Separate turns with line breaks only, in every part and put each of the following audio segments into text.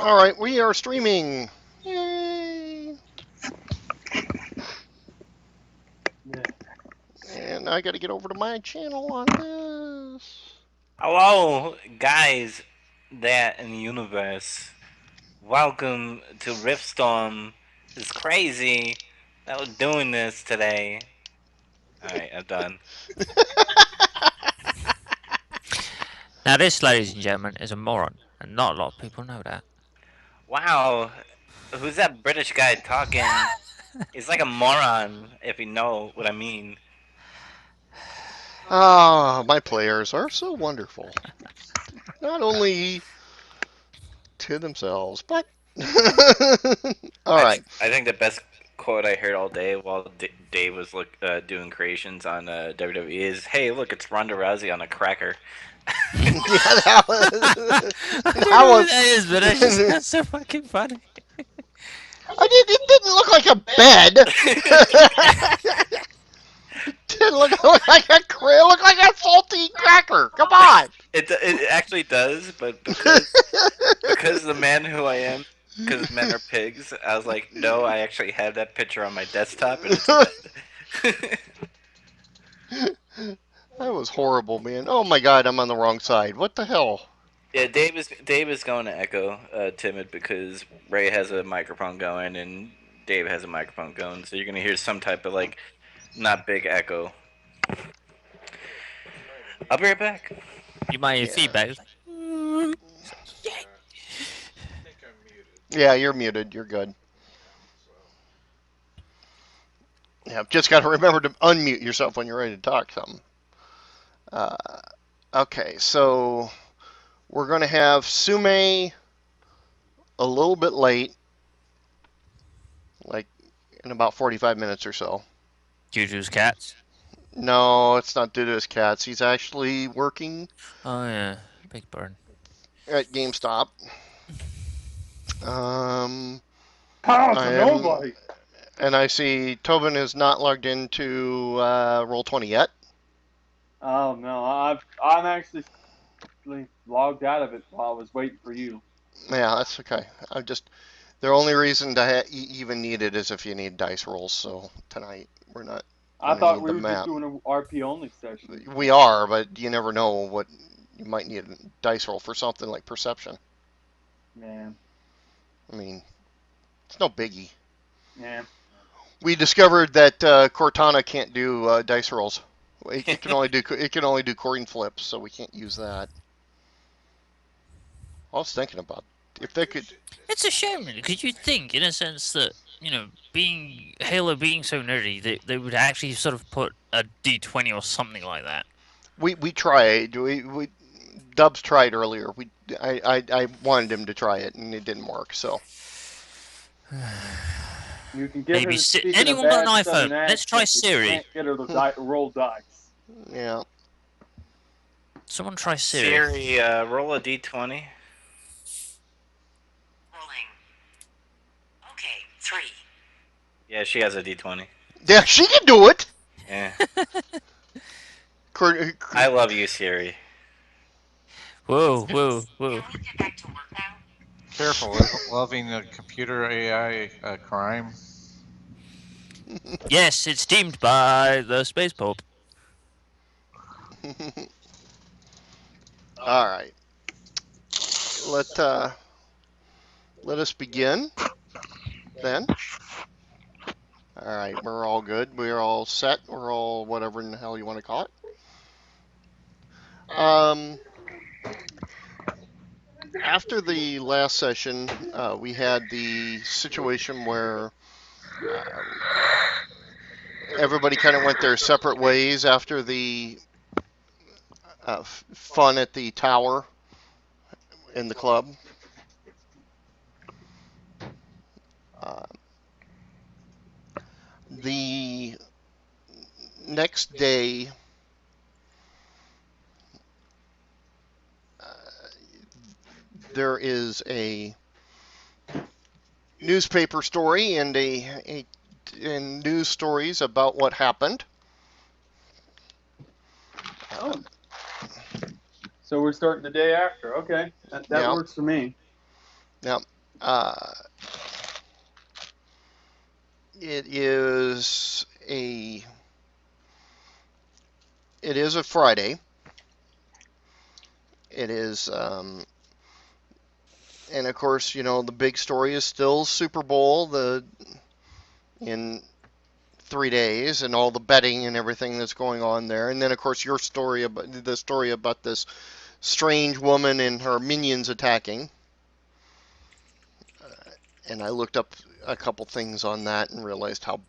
All right, we are streaming. Yay!
Yeah.
And I got to get over to my channel on this.
Hello, guys, that in the universe. Welcome to Riftstorm. It's crazy that we're doing this today. Alright, I'm done.
Now, this, ladies and gentlemen, is a moron, and not a lot of people know that.
Wow, who's that British guy talking? He's like a moron, if you know what I mean.
Ah, my players are so wonderful. Not only to themselves, but. All right.
I think the best quote I heard all day while Dave was doing creations on WWE is, "Hey, look, it's Ronda Rousey on a cracker."
Yeah, that was.
I don't
That
know what
was.
that is, but that just sounds so fucking funny.
It didn't look like a bed. It didn't look like a it looked like a salty cracker. Come on.
It actually does, but because the man who I am, because men are pigs, I was like, no, I actually have that picture on my desktop, and it's a bed.
That was horrible, man. Oh my god, I'm on the wrong side. What the hell?
Yeah, Dave is going to echo timid because Ray has a microphone going and Dave has a microphone going, so you're gonna hear some type of like not big echo. I'll be right back.
You might hear
Yeah.
feedback. It's like,
Yeah, you're muted. You're good. Yeah, just got to remember to unmute yourself when you're ready to talk something. Uh, okay, so we're going to have Sume a little bit late, like in about 45 minutes or so.
Juju's cats.
No, it's not due to his cats. He's actually working
Oh, yeah. Big burn.
at GameStop. Um,
Power
I
to
am,
nobody.
and I see Tobin is not logged into Roll20 yet.
Oh no, I'm actually logged out of it while I was waiting for you.
Yeah, that's okay. I just the only reason to even need it is if you need dice rolls. So tonight we're not
I
going to
thought
need
we
the
were just
map.
doing an RP only session.
We are, but you never know what you might need a dice roll for something like perception.
Man,
I mean, it's no biggie.
man.
We discovered that Cortana can't do dice rolls. It can only do coin flips, so we can't use that. I was thinking about if they could.
It's a shame, really, because you'd think, in a sense, that, being Halo being so nerdy, they would actually sort of put a D20 or something like that.
We tried. We Dubs tried earlier. I wanted him to try it, and it didn't work. So
You can get her
Maybe
to speak in a
anyone but an
bad
iPhone.
southern
Let's try
accent, but you
Siri.
can't get her to roll dice.
yeah.
Someone try Siri.
Siri, roll a d20.
Rolling. Okay, 3.
Yeah, she has a d20.
Yeah, she can do it.
Yeah,
Cor-
I love you, Siri.
Whoa, whoa,
Can
whoa.
we get back to work now?
Careful, isn't loving a computer AI a crime?
Yes, it's deemed by the Space Pope.
All right. Let us begin then. All right, we're all good. We're all set. We're all whatever in the hell you want to call it. After the last session, we had the situation where everybody kind of went their separate ways after the fun at the tower in the club. Uh, the next day, there is a newspaper story and and news stories about what happened.
So we're starting the day after. Okay, that
Yeah.
works for me.
Now, uh, it is a it is a Friday. It is, and of course, the big story is still Super Bowl in 3 days and all the betting and everything that's going on there. And then, of course, your story about this strange woman and her minions attacking. And I looked up a couple things on that and realized how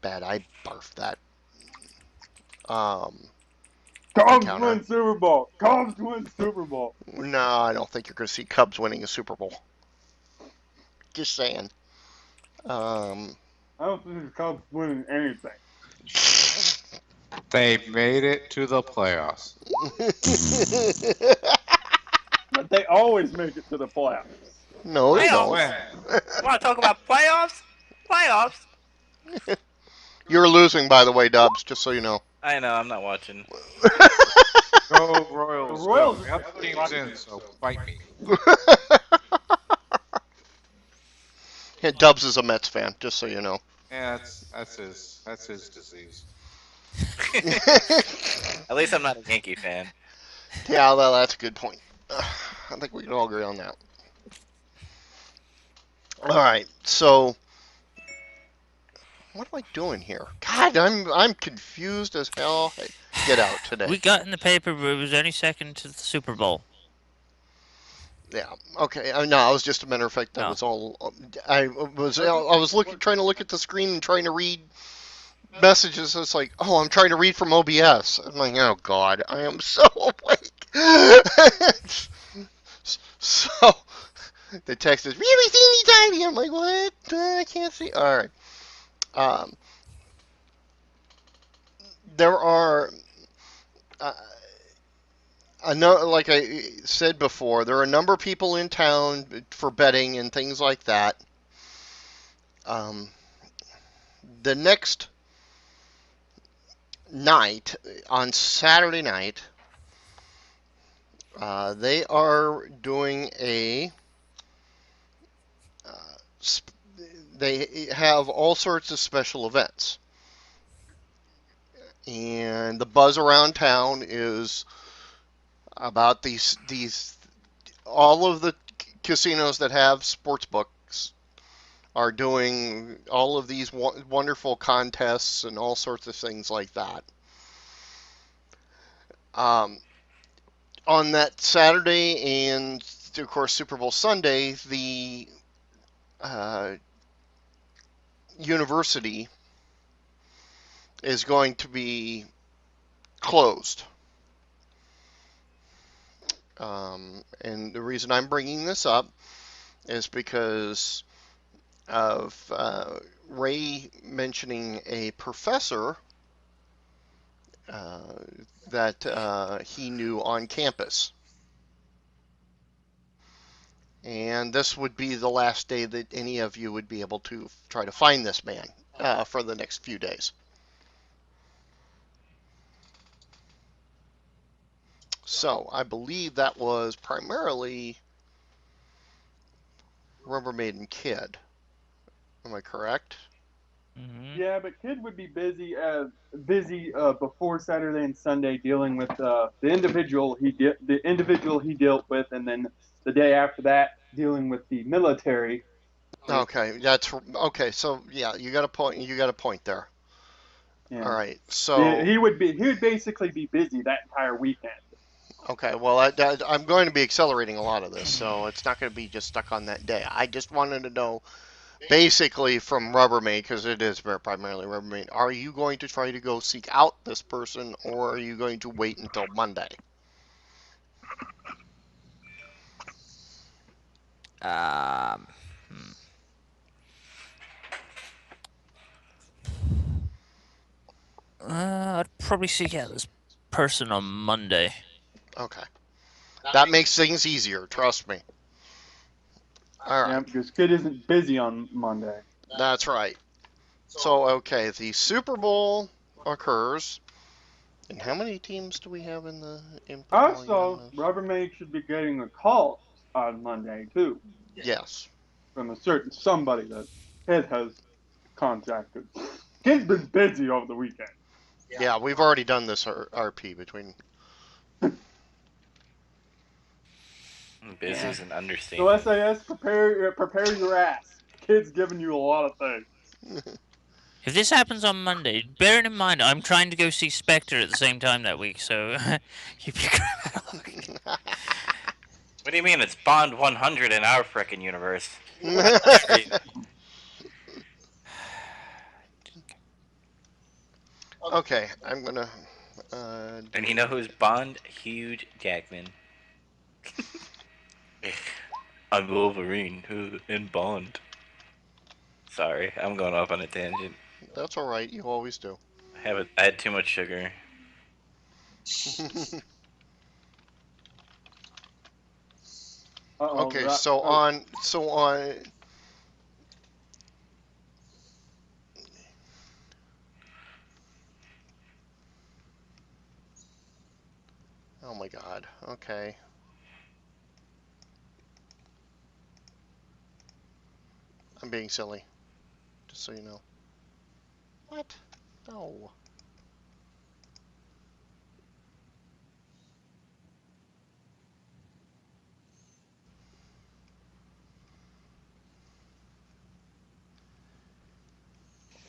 bad I barfed that um,
Cubs
encounter.
win Super Bowl. Cubs win Super Bowl.
No, I don't think you're going to see Cubs winning a Super Bowl. Just saying. Um,
I don't think the Cubs winning anything.
They made it to the playoffs.
But they always make it to the playoffs.
No, they don't.
When?
Want to talk about playoffs? Playoffs?
You're losing, by the way, Dubs, just so you know.
I know, I'm not watching.
Go
The
Royals,
Royals
go.
are
The other team's in, so fight me.
Yeah, Dubs is a Mets fan, just so you know.
Yeah, that's his disease.
At least I'm not a Yankee fan.
Yeah, well, that's a good point. I think we can all agree on that. All right, so what am I doing here? God, I'm confused as hell. Hey, get out today.
We got in the paper, but it was only second to the Super Bowl.
Yeah. Okay. No, I was just a matter of fact. That
Oh.
was all. I was trying to look at the screen and trying to read messages. It's like, oh, I'm trying to read from OBS. I'm like, oh God, I am so awake. So the text is really teeny tiny. I'm like, what? I can't see. All right. Um, there are. Uh, like I said before, there are a number of people in town for betting and things like that. Um, the next night, on Saturday night, they are doing uh, they have all sorts of special events. And the buzz around town is about these all of the casinos that have sports books are doing all of these wonderful contests and all sorts of things like that. Um, on that Saturday and of course Super Bowl Sunday, the uh, university is going to be closed. And the reason I'm bringing this up is because of Ray mentioning a professor uh, that he knew on campus. And this would be the last day that any of you would be able to try to find this man for the next few days. So I believe that was primarily Rubbermaid and Kid. Am I correct?
Mm-hmm.
Yeah, but Kid would be busy before Saturday and Sunday dealing with the individual he dealt with, and then the day after that dealing with the military.
Okay, that's okay. So yeah, you got a point. You got a point there. All
Yeah,
right. So
he would basically be busy that entire weekend.
okay. Well, I'm going to be accelerating a lot of this, so it's not going to be just stuck on that day. I just wanted to know, basically, from Rubbermaid, because it is primarily Rubbermaid. Are you going to try to go seek out this person, or are you going to wait until Monday?
Um, I'd probably seek out this person on Monday.
Okay. That makes things easier. Trust me. All
Yeah,
right.
because Kid isn't busy on Monday.
That's right. So, okay, the Super Bowl occurs. And how many teams do we have in the football?
Also, Rubbermaid should be getting a call. on Monday too,
Yes.
from a certain somebody that Kid has contacted. Kid's been busy over the weekend.
Yeah, we've already done this RP between.
Busy
Yeah.
is an
So
understatement.
SAS, prepare your ass. Kid's giving you a lot of things.
If this happens on Monday, bearing in mind I'm trying to go see Spectre at the same time that week, so you be crap out of luck.
What do you mean? It's Bond 100 in our frickin' universe. That's crazy.
Okay, I'm gonna
And
do.
you know who's Bond? Hugh Jackman. I'm Wolverine in Bond. Sorry, I'm going off on a tangent.
That's all right. You always do.
I had too much sugar.
Uh-oh,
Okay, so on. Oh my God. Okay. I'm being silly, just so you know. What? No.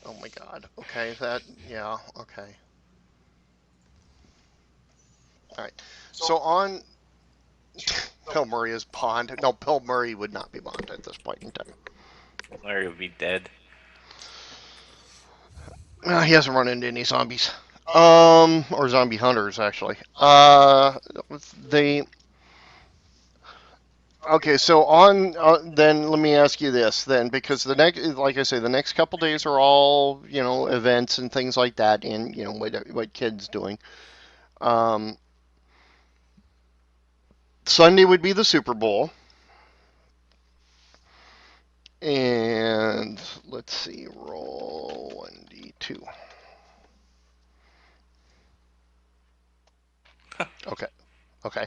Oh my God. Okay, yeah, okay. All right. So on. Bill Murray is Bond. No, Bill Murray would not be Bond at this point in time.
Larry would be dead.
He hasn't run into any zombies. Or zombie hunters, actually. The Okay, so on then let me ask you this then, because the next, like I say, the next couple days are all events and things like that, and what kids doing. Um, Sunday would be the Super Bowl, and let's see, roll 1d2. Okay, okay.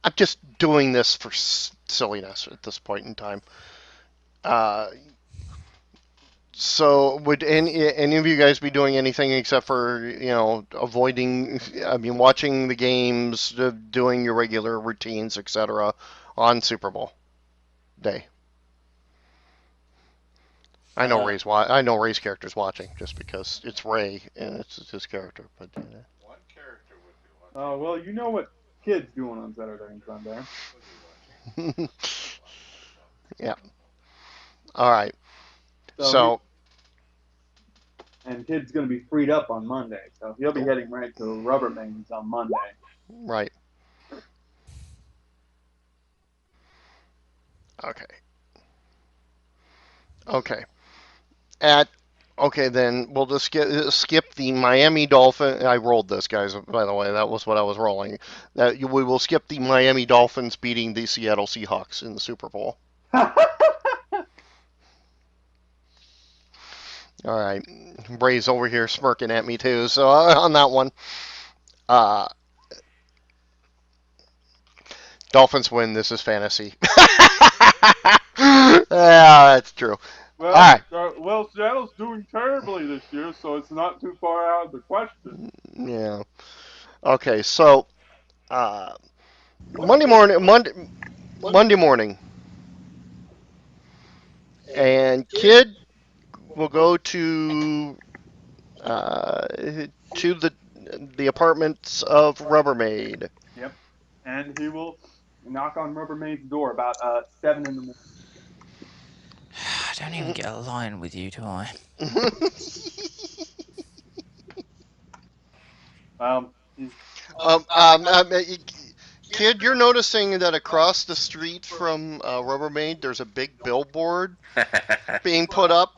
I'm just doing this for silliness at this point in time. Uh, So would any of you guys be doing anything except for avoiding? I mean, watching the games, doing your regular routines, etc. on Super Bowl day.
Uh,
I know Ray's character's watching just because it's Ray and it's his character. But
One character would be watching.
well, you know what Kid's doing on Saturday and Sunday.
Would be watching.
yeah. All right.
So he
So
and Kid's going to be freed up on Monday, so he'll be
oh,
heading right to Rubbermaid's on Monday.
right. Okay. Okay. At Okay, then we'll just skip the Miami Dolphin. I rolled this, guys. By the way, that was what I was rolling. We will skip the Miami Dolphins beating the Seattle Seahawks in the Super Bowl. All right, Bray's over here smirking at me too. So on that one, uh, Dolphins win. This is fantasy. Yeah, that's true. All
Well,
right.
Seattle's doing terribly this year, so it's not too far out of the question.
Yeah. Okay. So Monday morning, Monday morning, and Kid will go uh, to the apartments of Rubbermaid.
Yep. And he will knock on Rubbermaid's door about 7 in the morning.
I don't even get a line with you, do I?
He's
um, um, um, uh, Kid, you're noticing that across the street from Rubbermaid, there's a big billboard being put up.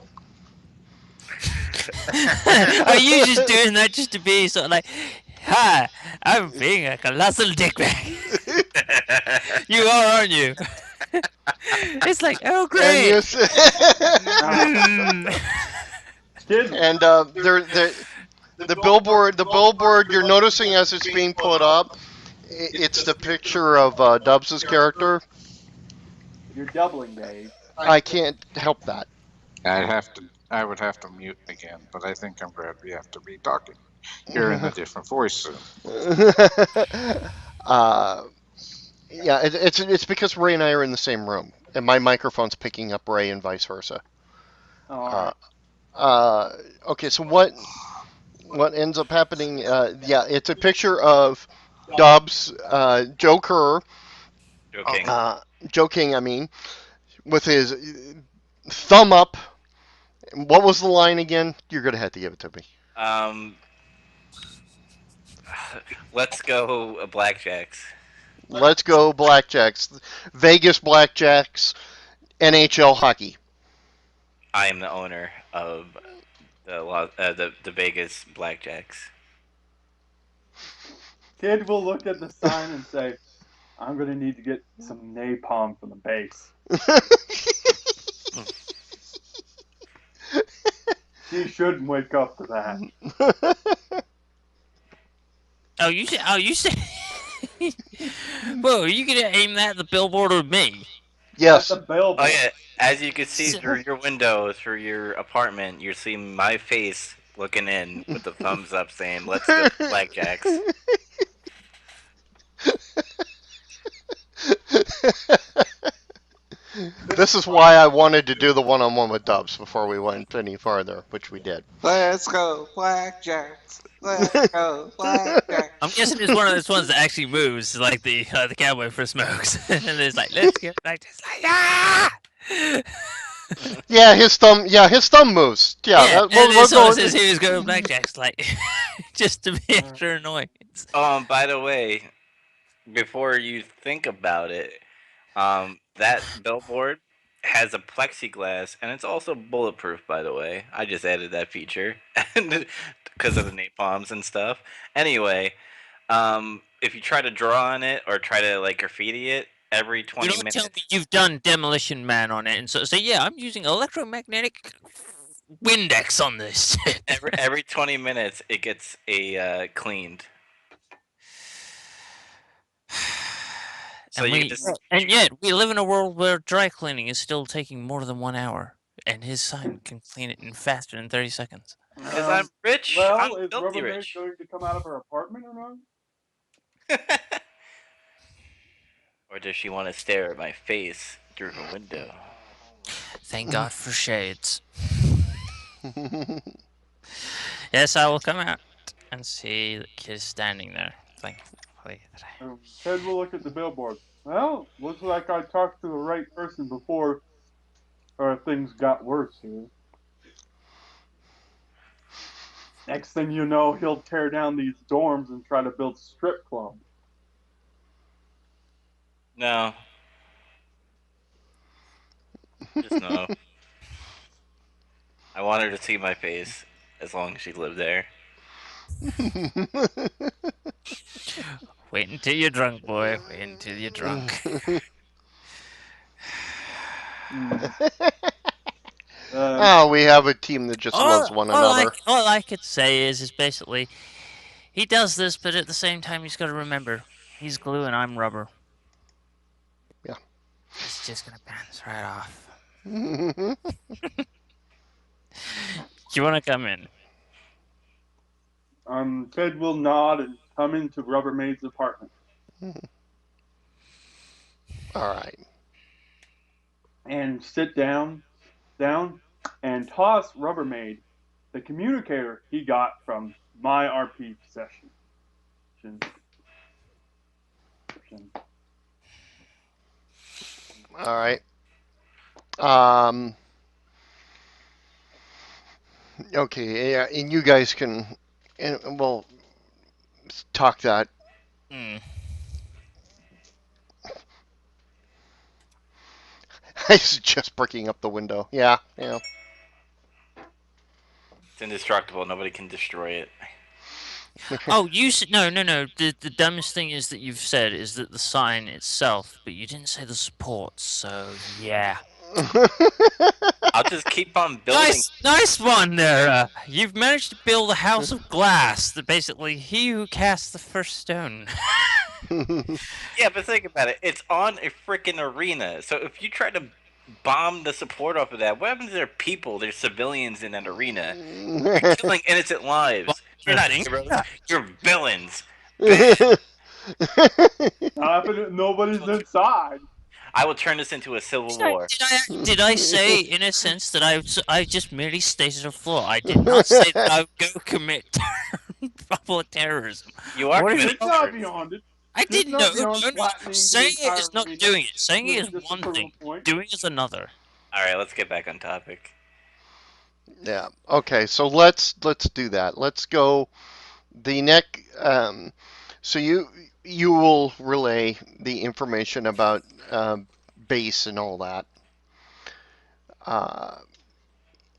Are you just doing that just to be sort of like, hi, I'm being a colossal dickbag. You are, aren't you? It's like, oh
and you
great.
Kid.
and the billboard you're noticing as it's being put up, it's the picture of Dubs' character,
You're doubling, Dave.
I can't help that.
I would have to mute again, but I think I'm glad we have to be talking. You're in a different voice soon.
uh, yeah, it's because Ray and I are in the same room, and my microphone's picking up Ray and vice versa.
All
Uh,
right.
uh, okay, so what ends up happening? Yeah, it's a picture of Dubs, Joe Kerr,
Joking.
uh, Joe King, I mean, with his thumb up. What was the line again? You're gonna have to give it to me.
Um, let's go Blackjacks.
Let's go Blackjacks, Vegas Blackjacks, NHL hockey.
I am the owner of the Vegas Blackjacks.
Kid will look at the sign and say, "I'm gonna need to get some napalm from the base." She shouldn't wake up to that.
Oh, you said. Oh, you said. Whoa, are you gonna aim that at the billboard with me?
At
Yes.
the
Oh
billboard.
yeah, as you can see
So-
through your window, through your apartment, you're seeing my face looking in with the thumbs up saying, "Let's go Blackjacks."
This is why I wanted to do the one-on-one with Dubs before we went any farther, which we did.
Let's go Blackjacks. Let's go Blackjacks.
I'm guessing it's one of those ones that actually moves, like the cowboy for smokes, and it's like, let's get back to like ah.
Yeah, his thumb. Yeah, his thumb moves. Yeah,
Yeah, and
we'll
then someone
go.
says he was going blackjacks, like just to be extra annoyance.
By the way, before you think about it, that billboard has a plexiglass and it's also bulletproof. By the way, I just added that feature because of the napalms and stuff. Anyway, if you try to draw on it or try to like graffiti it, every
You
20
don't tell me
minutes,
you've done Demolition Man on it, and so say, yeah, I'm using electromagnetic Windex on this.
every 20 minutes, it gets cleaned. So you just
and yet we live in a world where dry cleaning is still taking more than 1 hour, and his sign can clean it in faster than 30 seconds.
because I'm rich. I'm
Well, is
filthy
Rubbermaid
rich.
going to come out of her apartment or not?
Or does she want to stare at my face through her window?
Thank God for shades. Yes, I will come out and see the kid standing there. Thankfully.
Ted will look at the billboard. Well, looks like I talked to the right person before things got worse here. Next thing you know, he'll tear down these dorms and try to build strip club.
No. Just no. I want her to see my face as long as she lived there.
Wait until you're drunk, boy. Wait until you're drunk.
Oh, we have a team that just loves one another.
All I could say is basically, he does this, but at the same time, he's got to remember, he's glue and I'm rubber.
Yeah.
It's just gonna bounce right off. Do you want to come in?
Ted will nod and come into Rubbermaid's apartment.
All right.
And sit down, and toss Rubbermaid the communicator he got from my RP session.
All right. Um. Okay. Yeah, and you guys can, and we'll talk that.
Hmm.
It's just breaking up the window. Yeah. Yeah.
It's indestructible. Nobody can destroy it.
Oh, you said no. The dumbest thing is that you've said is that the sign itself, but you didn't say the supports. So yeah.
I'll just keep on building.
Nice one there. You've managed to build a house of glass. That basically, he who casts the first stone.
Yeah, but think about it. It's on a freaking arena. So if you try to bomb the support off of that, what happens to their people, their civilians in that arena? You're killing innocent lives. You're not heroes. You're villains.
Nobody's inside.
I will turn this into a civil war.
Did I say in a sense that I just merely stated a flaw? I did not say that I would go commit proper terrorism.
You are
What is
committing
It's not
terrorism.
beyond it.
I
It's
didn't know.
not beyond
No, no.
flattening the
Saying it
entire
is not
arena
doing it. Saying it
with a
is one
disapproval
thing.
point.
Doing is another.
All right, let's get back on topic.
Yeah. Okay. So let's do that. Let's go. The neck. So you will relay the information about base and all that. Uh,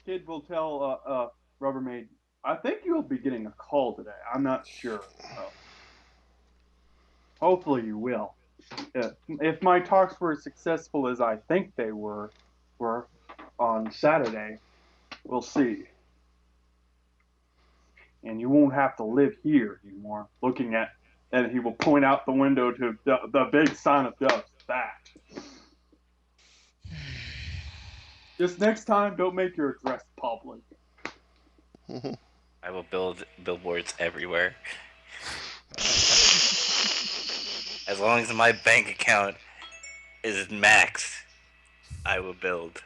Kid will tell Rubbermaid, I think you'll be getting a call today. I'm not sure. Hopefully you will. If my talks were as successful as I think they were on Saturday, we'll see. And you won't have to live here anymore. Looking at, and he will point out the window to the big sign of dust. That. Just next time, don't make your address public.
I will build billboards everywhere. As long as my bank account is maxed, I will build.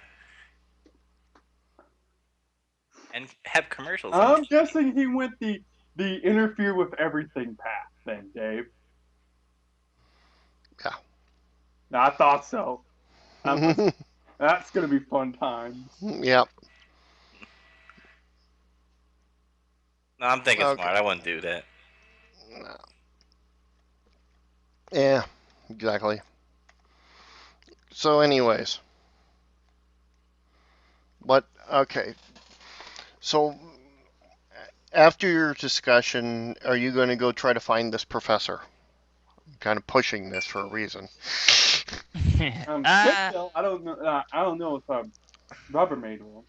And have commercials on
I'm
TV.
guessing he went the interfere with everything path then, Dave.
Yeah.
I thought so. That's gonna be fun times.
Yep.
No, I'm thinking
Okay.
smart. I wouldn't do that.
Yeah. Exactly. So, anyways, what? Okay. So, after your discussion, are you going to go try to find this professor? I'm kind of pushing this for a reason.
Still, I don't know. I don't know if Rubbermaid will.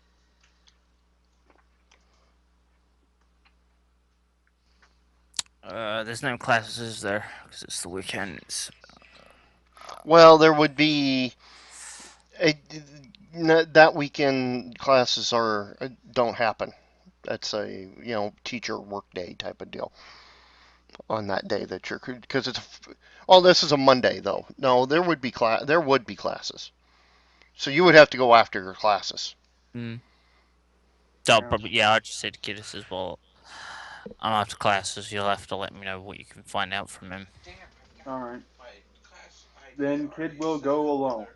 There's no classes there because it's the weekends.
Well, there would be a, that weekend classes are don't happen. That's a teacher work day type of deal on that day that you're because it's well this is a Monday though. No, there would be classes. So you would have to go after your classes.
I'll
Yeah.
probably I'll just say to Kiddis as well. I'm after classes. You'll have to let me know what you can find out from him.
All right. Then Kid will go alone.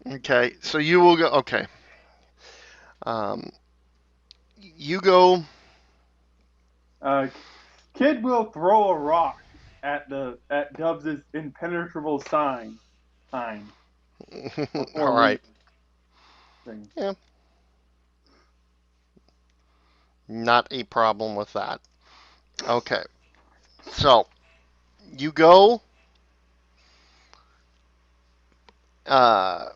Okay, so you will go. Okay, um, you go.
Kid will throw a rock at Dubs' impenetrable sign
All
before
right.
leaving.
Yeah, not a problem with that. Okay, so you go. Uh,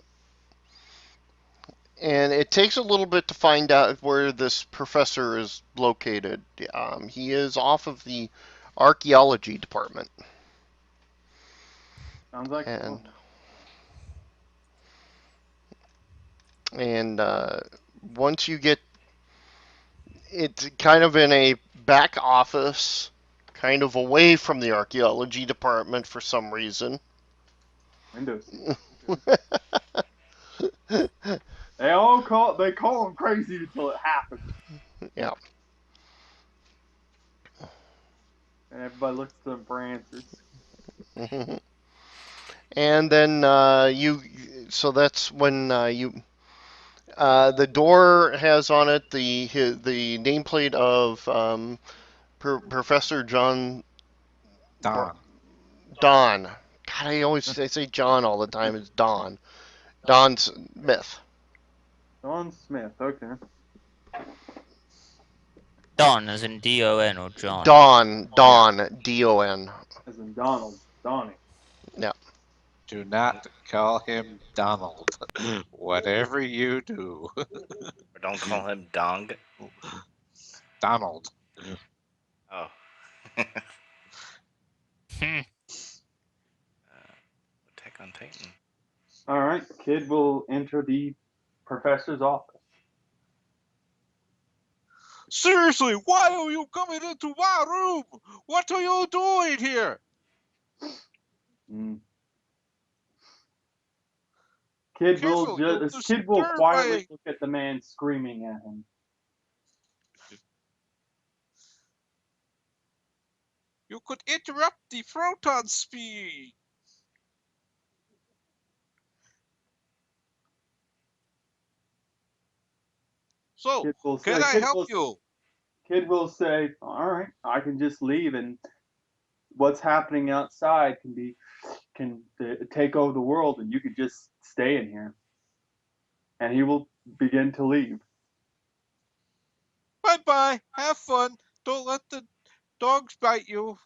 and it takes a little bit to find out where this professor is located. He is off of the archaeology department,
Sounds like
and
fun.
and once you get, it's kind of in a back office, kind of away from the archaeology department for some reason.
Windows seat. They call him crazy until it happens,
Yeah.
and everybody looks to them for answers.
And then so that's when the door has on it the nameplate of Professor John
Don.
Don. God, I say John all the time. It's Don. Don Smith.
Don Smith. Okay.
Don, as in Don or John.
Don Don.
As in Donald. Donnie.
Yeah.
Do not call him Donald. Whatever you do.
Or don't call him Dong.
Donald.
Oh.
Hmm.
Attack on Titan.
All right, kid will enter the professor's office.
Seriously, why are you coming into my room? What are you doing here?
Mm. Kid will
Careful, you'll
kid will
disturb
quietly
my...
look at the man screaming at him.
You could interrupt the proton speed. So,
Kid will
can I
kid
help
will
you?
kid will say, "All right, I can just leave, and what's happening outside can take over the world, and you could just stay in here." And he will begin to leave.
Bye-bye, have fun. Don't let the dogs bite you.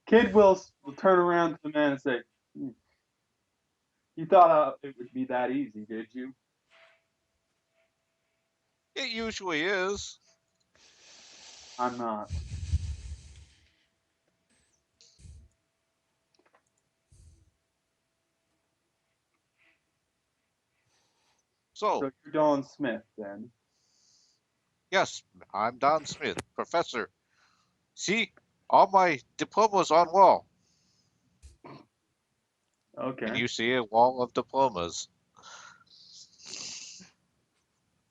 Kid will turn around to the man and say, "You thought it would be that easy, did you?"
It usually is.
I'm not.
So,
So you're Don Smith then.
yes, I'm Don Smith, professor. See, all my diplomas on wall.
Okay.
And you see a wall of diplomas.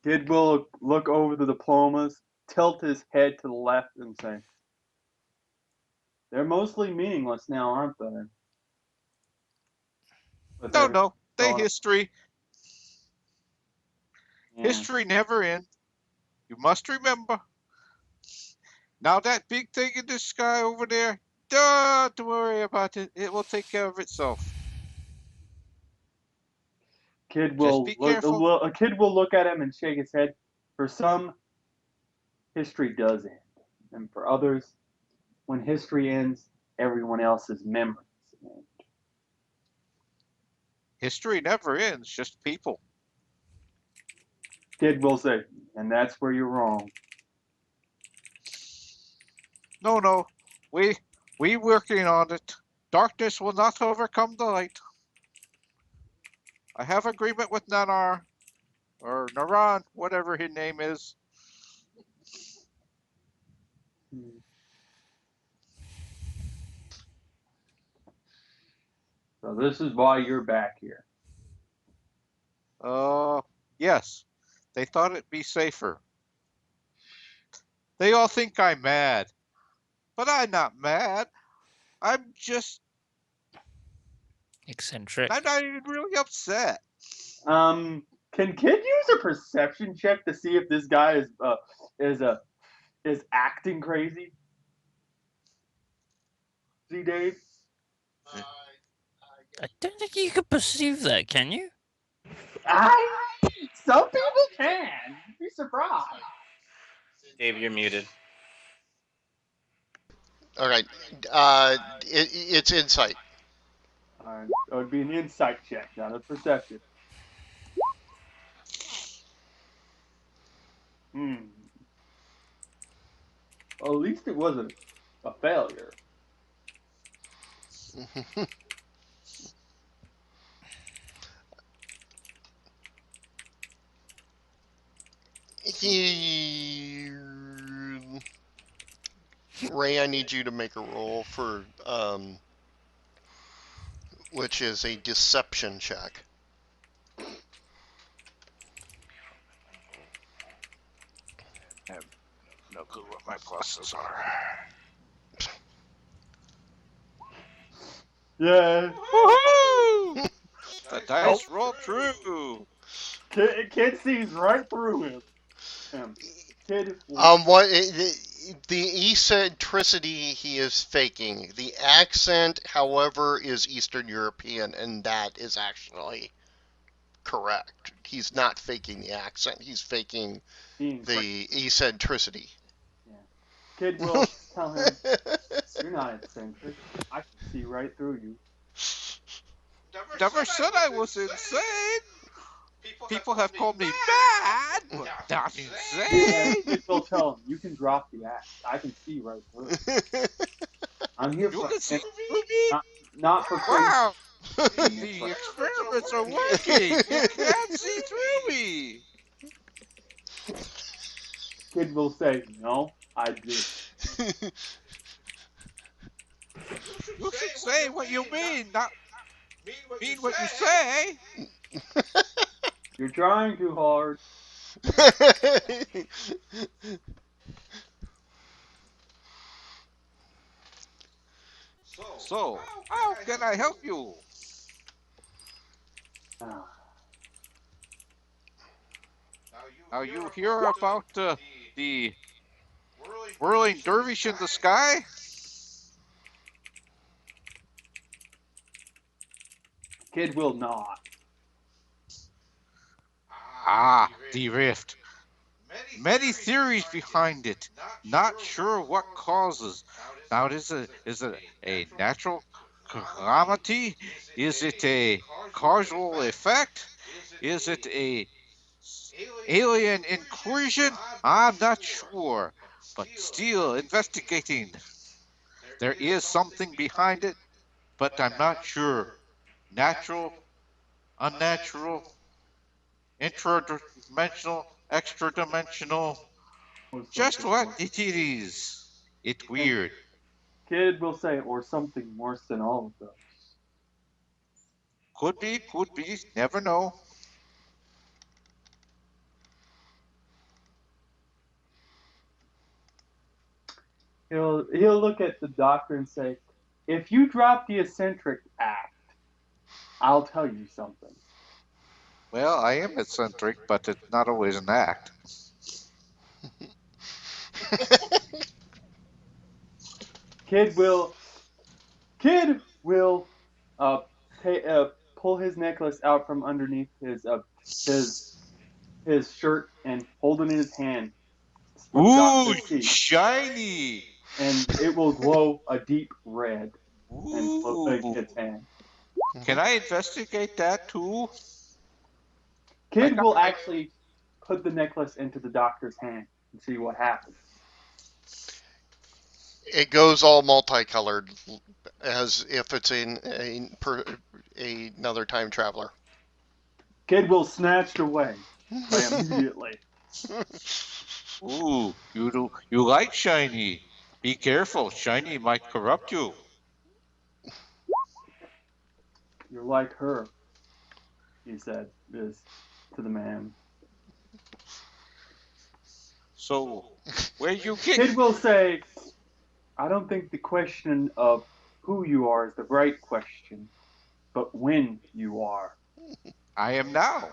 Kid will look over the diplomas, tilt his head to the left, and say, "They're mostly meaningless now, aren't they?" But
No,
they're
no, they
thought of.
history.
Yeah.
History never ends. You must remember. Now that big thing in the sky over there, don't worry about it. It will take care of itself.
Kid
Just
will
be careful.
a kid will look at him and shake his head. For some, history does end, and for others, when history ends, everyone else's memories end.
History never ends, just people.
Kid will say, and that's where you're wrong.
No, no, we working on it. Darkness will not overcome the light. I have agreement with Nanar, or Naran, whatever his name is.
So this is why you're back here.
Yes, they thought it'd be safer. They all think I'm mad, but I'm not mad. I'm just,
Eccentric.
I'm not even really upset.
Can kid use a perception check to see if this guy is a is acting crazy? See, Dave?
I don't think you could perceive that, can you?
I some people can. You'd be surprised.
Dave, you're muted.
All right. It's insight.
It would be an insight check, not a perception. Hmm. Well, at least it wasn't a failure.
He- Ray, I need you to make a roll for which is a deception check.
I have no clue what my pluses are.
Yeah.
Woohoo! The
Oh,
dice roll true.
kid sees right through him. Kid.
What the eccentricity he is faking. The accent, however, is Eastern European, and that is actually correct. He's not faking the accent. He's faking
Being crazy.
the eccentricity.
Yeah. Kid will tell him, "You're not eccentric. I can see right through you."
Never said I was insane. People have called me bad, but not insane.
Kid will tell him, "You can drop the act. I can see right through it. I'm here
You
for
can see
and
through me?
not for crazy."
Wow, the experiments are working. You can't see through me.
Kid will say, "No, I do."
You should say what you mean, not mean what you say.
You're trying too hard.
So, how can I help you?
Ah,
Are you hear about the whirling dervish in the sky?
Kid will not.
Ah, the rift. Many theories behind it. Not sure what causes. Now, is it a natural calamity? Is it a causal effect? Is it a alien incursion? I'm not sure, but still investigating. There is something behind it, but I'm not sure. Natural, unnatural, intradimensional, extra dimensional.
Or
Just
something
what
worse.
it is. It's
And
weird.
Kid will say, "Or something worse than all of those."
Could be, never know.
He'll look at the doctor and say, "If you drop the eccentric act, I'll tell you something."
Well, I am eccentric, but it's not always an act.
Kid will Kid will uh, pull his necklace out from underneath his his shirt and hold it in his hand for the doctor
Ooh,
to see,
shiny.
and it will glow a deep red in
Ooh.
Kid's hand.
Can I investigate that too? I
Kid
got
will actually put the necklace into the doctor's hand and see what happens.
It goes all multicolored, as if it's another time traveler.
Kid will snatch it away immediately.
Ooh, you like shiny. Be careful, shiny might corrupt you.
"You're like her," he said this to the man.
So, where you get?
Kid will say, "I don't think the question of who you are is the right question, but when you are."
I am now.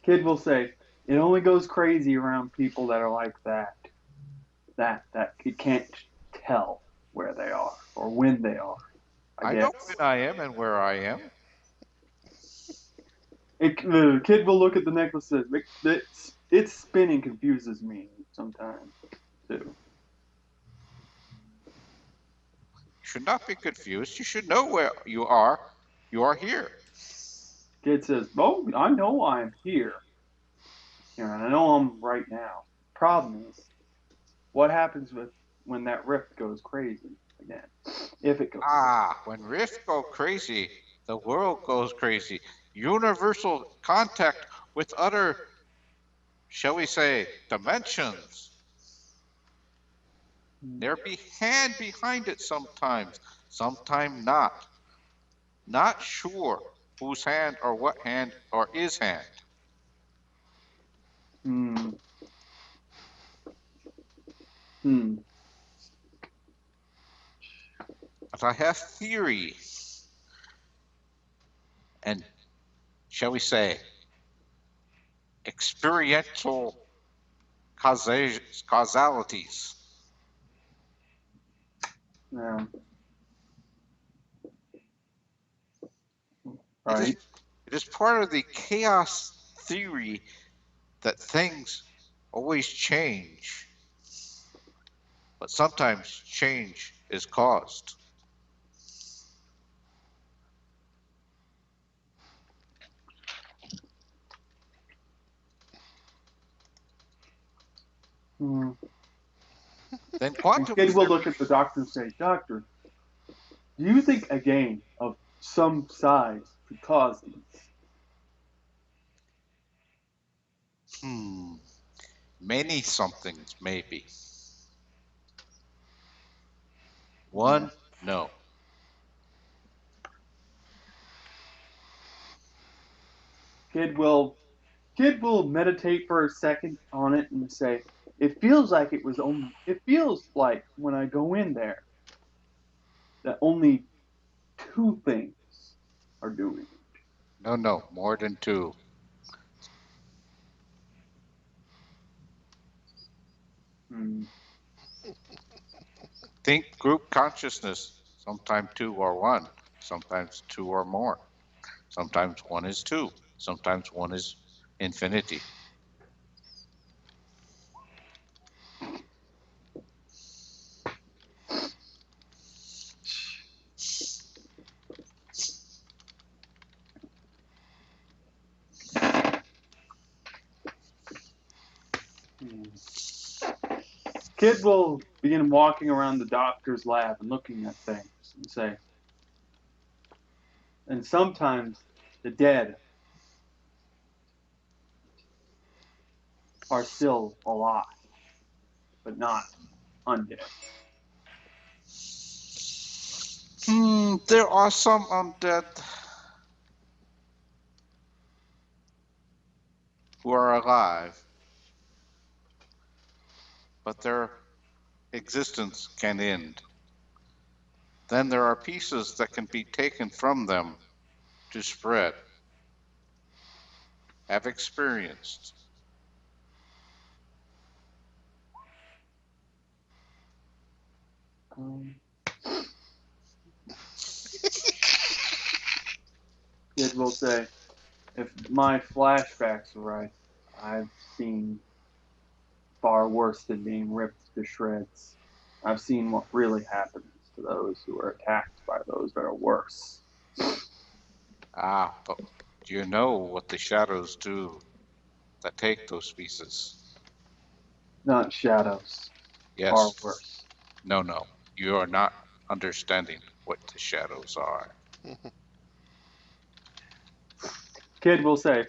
Kid will say, "It only goes crazy around people that are like that. That it can't tell where they are or when they are. I
I know
guess."
when I am and where I am.
The kid will look at the necklace and say, its spinning confuses me sometimes too."
You should not be confused. You should know where you are. You are here.
Kid says, "Oh, I know I'm here. And I know I'm right now. Problem is, what happens with when that rift goes crazy again? If it goes crazy."
Ah, when Rift go crazy, the world goes crazy. Universal contact with other, shall we say, dimensions. There be hand behind it sometimes, sometime not. Not sure whose hand or what hand or is hand.
Hmm. Hmm.
But I have theory and, shall we say, experiential causalities.
Yeah.
It is
Right.
it is part of the chaos theory that things always change, but sometimes change is caused.
Hmm.
Then
And
quantum
kid
is
will
there.
look at the doctor and say, "Doctor, do you think a game of some size could cause these?"
Hmm. Many somethings, maybe. One, no.
Kid will Kid will meditate for a second on it and say, It feels like when I go in there that only two things are doing it.
No, no, more than two.
Hmm.
Think group consciousness. Sometimes two or one. Sometimes two or more. Sometimes one is two. Sometimes one is infinity.
Hmm. Kid will begin walking around the doctor's lab and looking at things and say, and sometimes the dead are still alive, but not undead.
There are some undead who are alive, but their existence can end. Then there are pieces that can be taken from them to spread, have experienced.
Um, Kid will say, if my flashbacks are right, I've seen far worse than being ripped to shreds. I've seen what really happens to those who are attacked by those that are worse.
But do you know what the shadows do that take those pieces?
Not shadows, far
Yes.
worse.
No, no. You are not understanding what the shadows are.
Kid will say,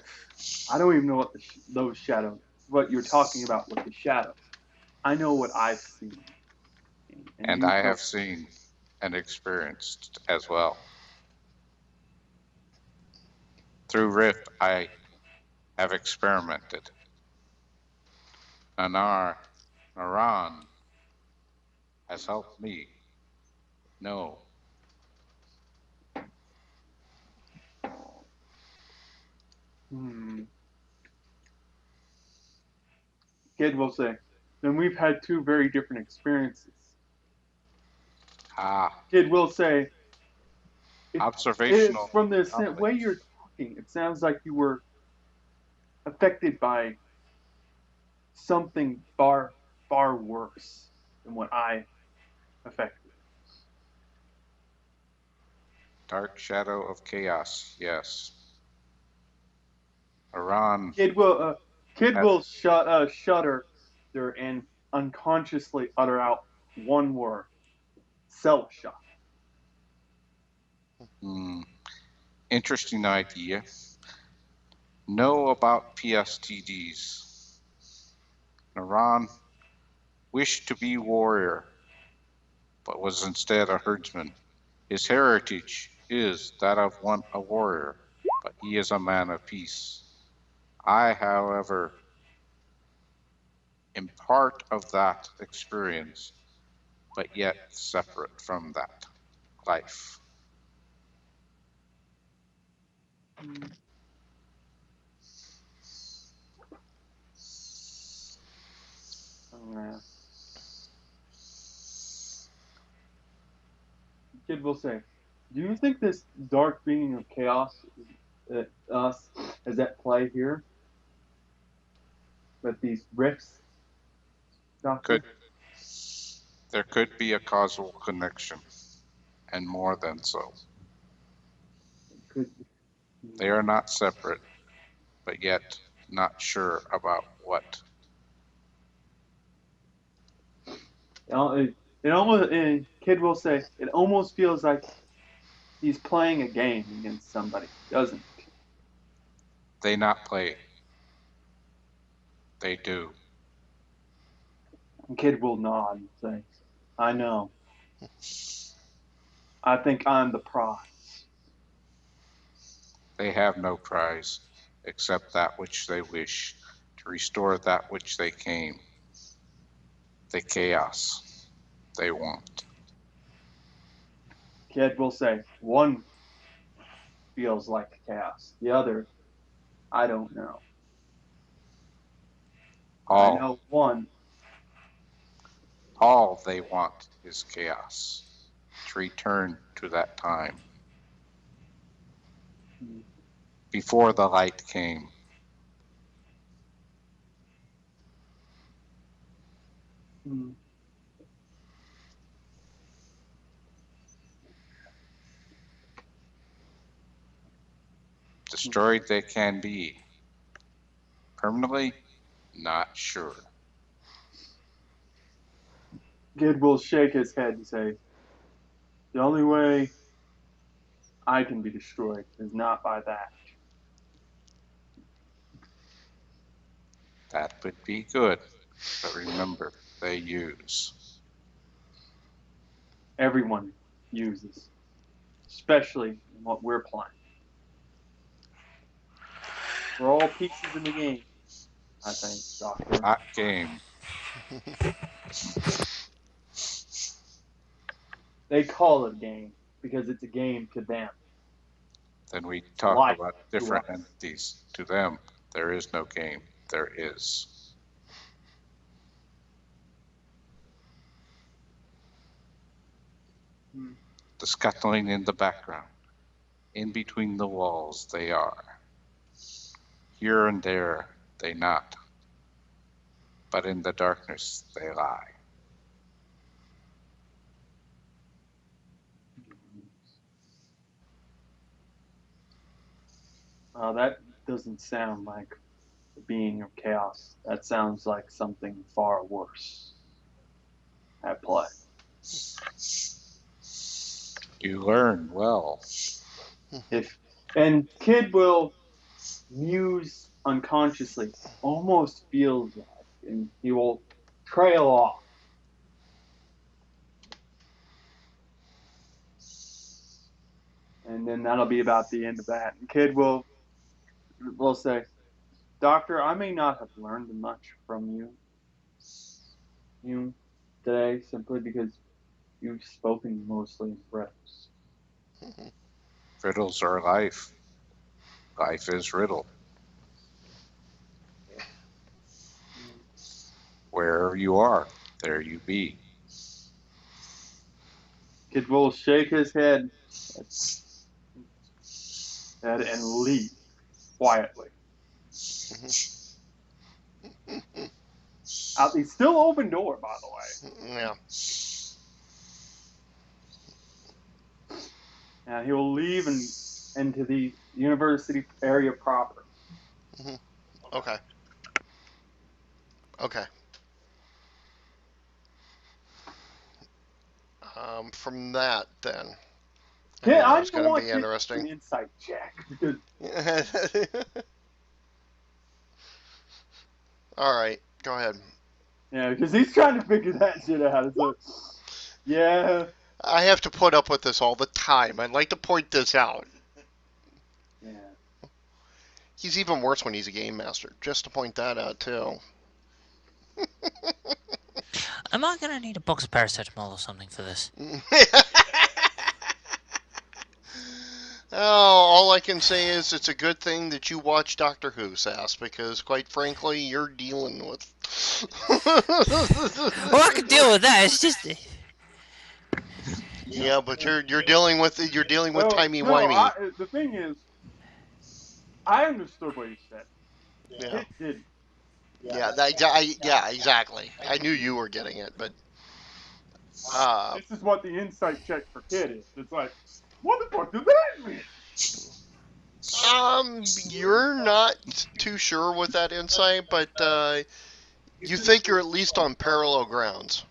I don't even know what those shadows, what you're talking about with the shadows. I know what I've seen, and
And
you
I
know.
have seen and experienced as well. Through Rift, I have experimented. Nanar, Naran has helped me know.
Hmm. Kid will say, then we've had two very different experiences.
Ah,
Kid will say, it, it's
observational
from the way
knowledge.
you're talking. It sounds like you were affected by something far worse than what I affected.
Dark shadow of chaos, yes. Iran,
Kid will Kid
ha-
will shudder there and unconsciously utter out one word: cell shock.
hmm, interesting idea. Know about PSTDs. Naran wished to be warrior, but was instead a herdsman. His heritage is that of one a warrior, but he is a man of peace. I, however, am part of that experience, but yet separate from that life.
Uh, Kid will say, "Do you think this dark being of chaos, us, is at play here with these rifts,
Could
Doctor?"
there could be a causal connection, and more than so.
Could
They are not separate, but yet not sure about what.
It almost. Kid will say it almost feels like he's playing a game against somebody, doesn't it?
They not play. They do.
And Kid will nod and say, "I know. I think I'm the prize."
They have no prize except that which they wish to restore that which they came, the chaos they want.
Kid will say, "One feels like chaos. The other, I don't know. I
All,
know one."
all they want is chaos, to return to that time before the light came.
Hmm.
Destroyed they can be. Permanently? Not sure.
Kid will shake his head and say, "The only way I can be destroyed is not by that."
That would be good, but remember, they use.
Everyone uses, especially in what we're playing. We're all pieces in the game, I think, Doctor.
Not game.
They call it a game because it's a game to them.
Then we
It's
talk
life
about
to
different
us.
entities. To them, there is no game. There is.
Hmm.
The scuttling in the background. In between the walls they are. Here and there they not. But in the darkness they lie.
That doesn't sound like the being of chaos. That sounds like something far worse at play.
You learn well.
If and Kid will muse unconsciously, almost feels like, and he will trail off. And then that'll be about the end of that. And Kid will say, "Doctor, I may not have learned much from you today, simply because you've spoken mostly in riddles."
Riddles are life. Life is riddle. Wherever you are, there you be.
Kid will shake his head and leave quietly. Out the still open door, by the way.
Yeah.
And he will leave and into the university area proper.
Okay. Okay. From that, then, I
Kid,
knew that
I
was
don't
going to
want
be
Kid to do an
interesting.
insight check because
All right, go ahead.
he's trying to figure that shit out. It's like, yeah,
I have to put up with this all the time. I'd like to point this out.
yeah.
He's even worse when he's a game master. Just to point that out too.
Am I gonna need a box of paracetamol or something for this?
Oh, all I can say is it's a good thing that you watch Doctor Who, Sass, because quite frankly, you're dealing with.
Oh, I can deal with that. It's just
Yeah, but you're dealing with
Oh
timey
no,
wimey.
the thing is, I understood what he said.
Yeah,
Kid didn't.
yeah, exactly. I knew you were getting it, but uh,
This is what the insight check for Kid is. It's like, what the fuck does that mean?
you're not too sure with that insight, but you think you're at least on parallel grounds.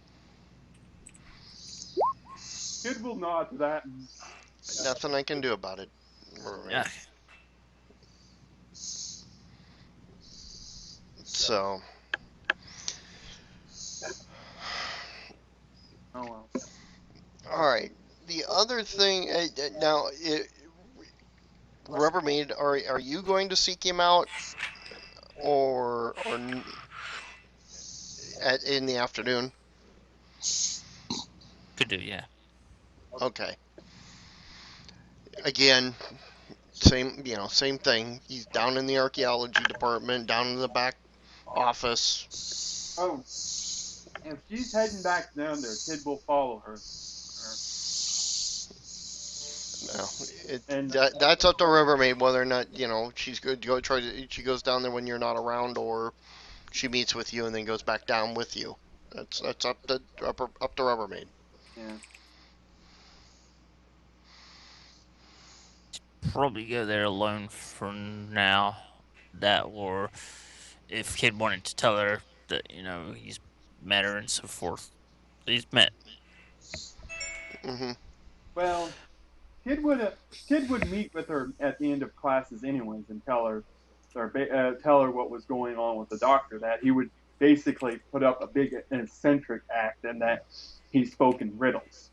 Kid will nod to that. And,
Nothing I can do about it, Rubbermaid.
Yeah.
So,
oh well.
all right. The other thing now, Rubbermaid, are you going to seek him out, or in the afternoon?
Could do, yeah.
Okay. Again, same thing. He's down in the archaeology department, down in the back office.
Oh, if she's heading back down there, Kid will follow her.
No,
And
that's up to Rubbermaid whether or not she's good. She goes down there when you're not around, or she meets with you and then goes back down with you. That's up to Rubbermaid.
yeah,
Probably go there alone for now. That, or if Kid wanted to tell her that, he's met her and so forth. He's met.
Hmm.
well, Kid would meet with her at the end of classes anyways and tell her what was going on with the doctor. That he would basically put up a big eccentric act and that he spoke in riddles.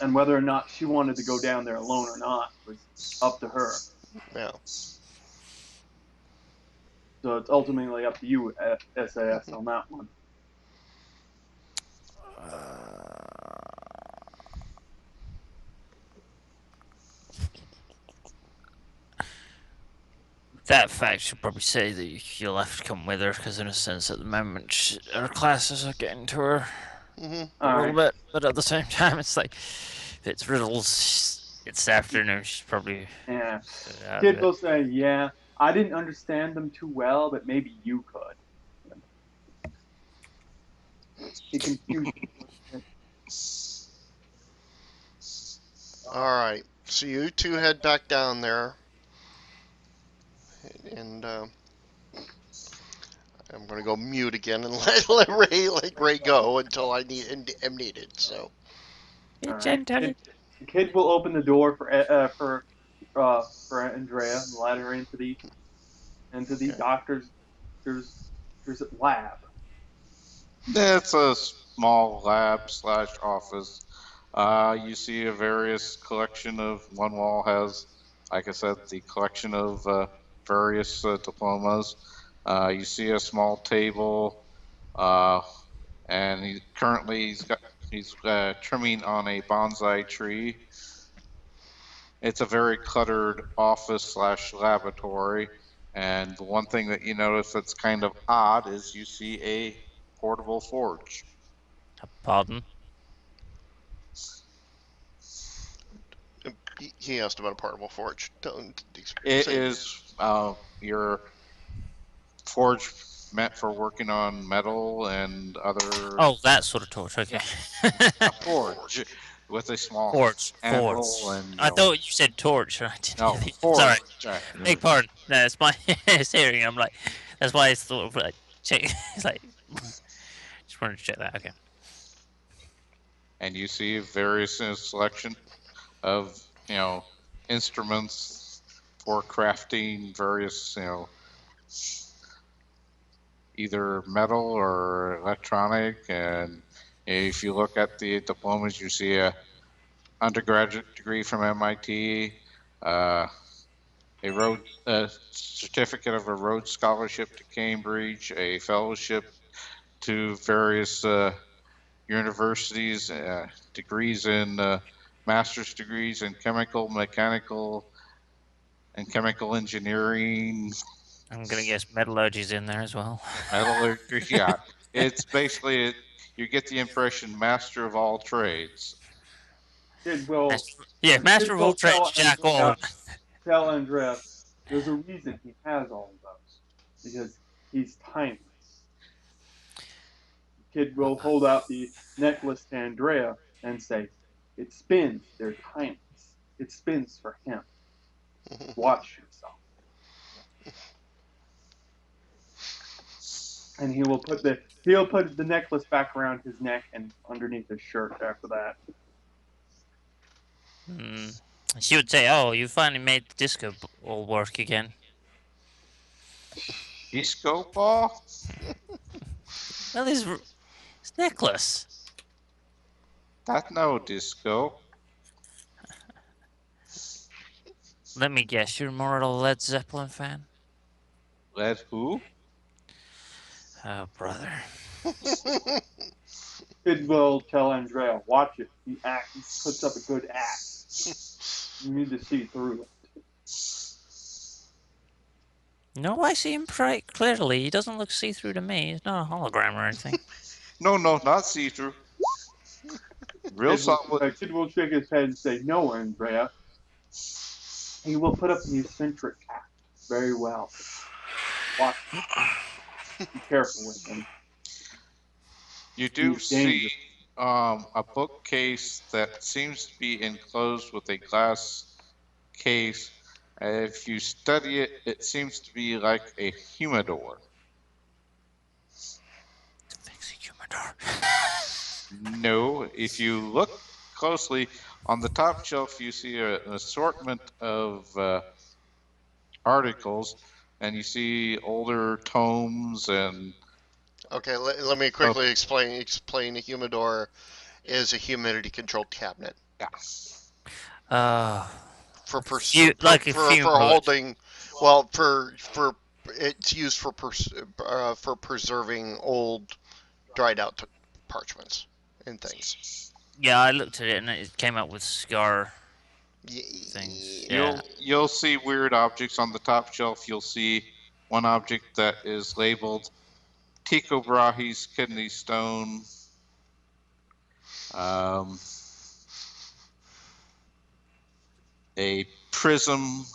And whether or not she wanted to go down there alone or not was up to her.
Yeah.
So it's ultimately up to you, SAS, on that one.
That fact should probably say that you'll have to come with her, because in a sense, at the moment, her classes are getting to her
Hmm.
a
All
little
right.
bit, but at the same time, it's like, if it's riddles, it's afternoon, she's probably
Yeah.
out of
Kid
it.
will say, "Yeah, I didn't understand them too well, but maybe you could." He confused me.
All right. So you two head back down there, and I'm gonna go mute again and let Ray go until am needed. So.
All
Be
right.
gentle.
Kid will open the door for Andrea and let her into the
Okay.
doctor's lab.
It's a small lab slash office. You see a various collection of one wall has, like I said, the collection of various diplomas. You see a small table, uh, and he's trimming on a bonsai tree. It's a very cluttered office slash laboratory. And the one thing that you notice that's kind of odd is you see a portable forge.
Pardon?
He asked about a portable forge. Don't
It
say.
is your forge meant for working on metal and other.
Oh, that sort of torch, okay.
A
Forge.
forge with a small anvil
Forge.
and
I thought you said torch. I didn't
no
hear the. Sorry.
forge.
Big pardon. No, it's my hearing. I'm like, that's why I thought of like, check. It's like, just wanted to check that. Okay.
And you see various selection of instruments for crafting various either metal or electronic. And if you look at the diplomas, you see a undergraduate degree from MIT, uh, a certificate of a Rhodes Scholarship to Cambridge, a fellowship to various universities, degrees in master's degrees in chemical, mechanical, and chemical engineering,
I'm gonna guess metallurgy's in there as well.
metallurgy. Yeah, it's basically you get the impression master of all trades.
Kid will
Yeah, master
Kid
of all
will
trades, Jack all.
tell Andrea there's a reason he has all of those because he's timeless. Kid will hold out the necklace to Andrea and say, "It spins. They're timeless. It spins for him. Watch yourself." and he'll put the necklace back around his neck and underneath his shirt after that.
Hmm. She would say, "Oh, you finally made the disco all work again."
Disco ball?
Well, his necklace.
That no disco.
Let me guess, you're more of a Led Zeppelin fan?
Let who?
Oh, brother.
Kid will tell Andrea, watch it. He puts up a good act. You need to see through it.
No, I see him quite clearly. He doesn't look see-through to me. He's not a hologram or anything.
No, no, not see-through. Real solid.
Kid will shake his head and say, no, Andrea. He will put up an eccentric act very well. Watch it. Be careful with him.
You do
He's
see
dangerous.
a bookcase that seems to be enclosed with a glass case. If you study it, it seems to be like a humidor.
It's a fixie humidor.
No, if you look closely on the top shelf, you see an assortment of articles, and you see older tomes and.
Okay, let me
Oh,
quickly explain. A humidor is a humidity controlled cabinet
yeah.
for
Like a fume
for
hood.
holding. Well, for it's used for preserving old dried out parchments and things.
Yeah, I looked at it and it came up with scar things.
Yeah.
Yeah.
You'll see weird objects on the top shelf. You'll see one object that is labeled Tycho Brahe's kidney stone. Um, a prism.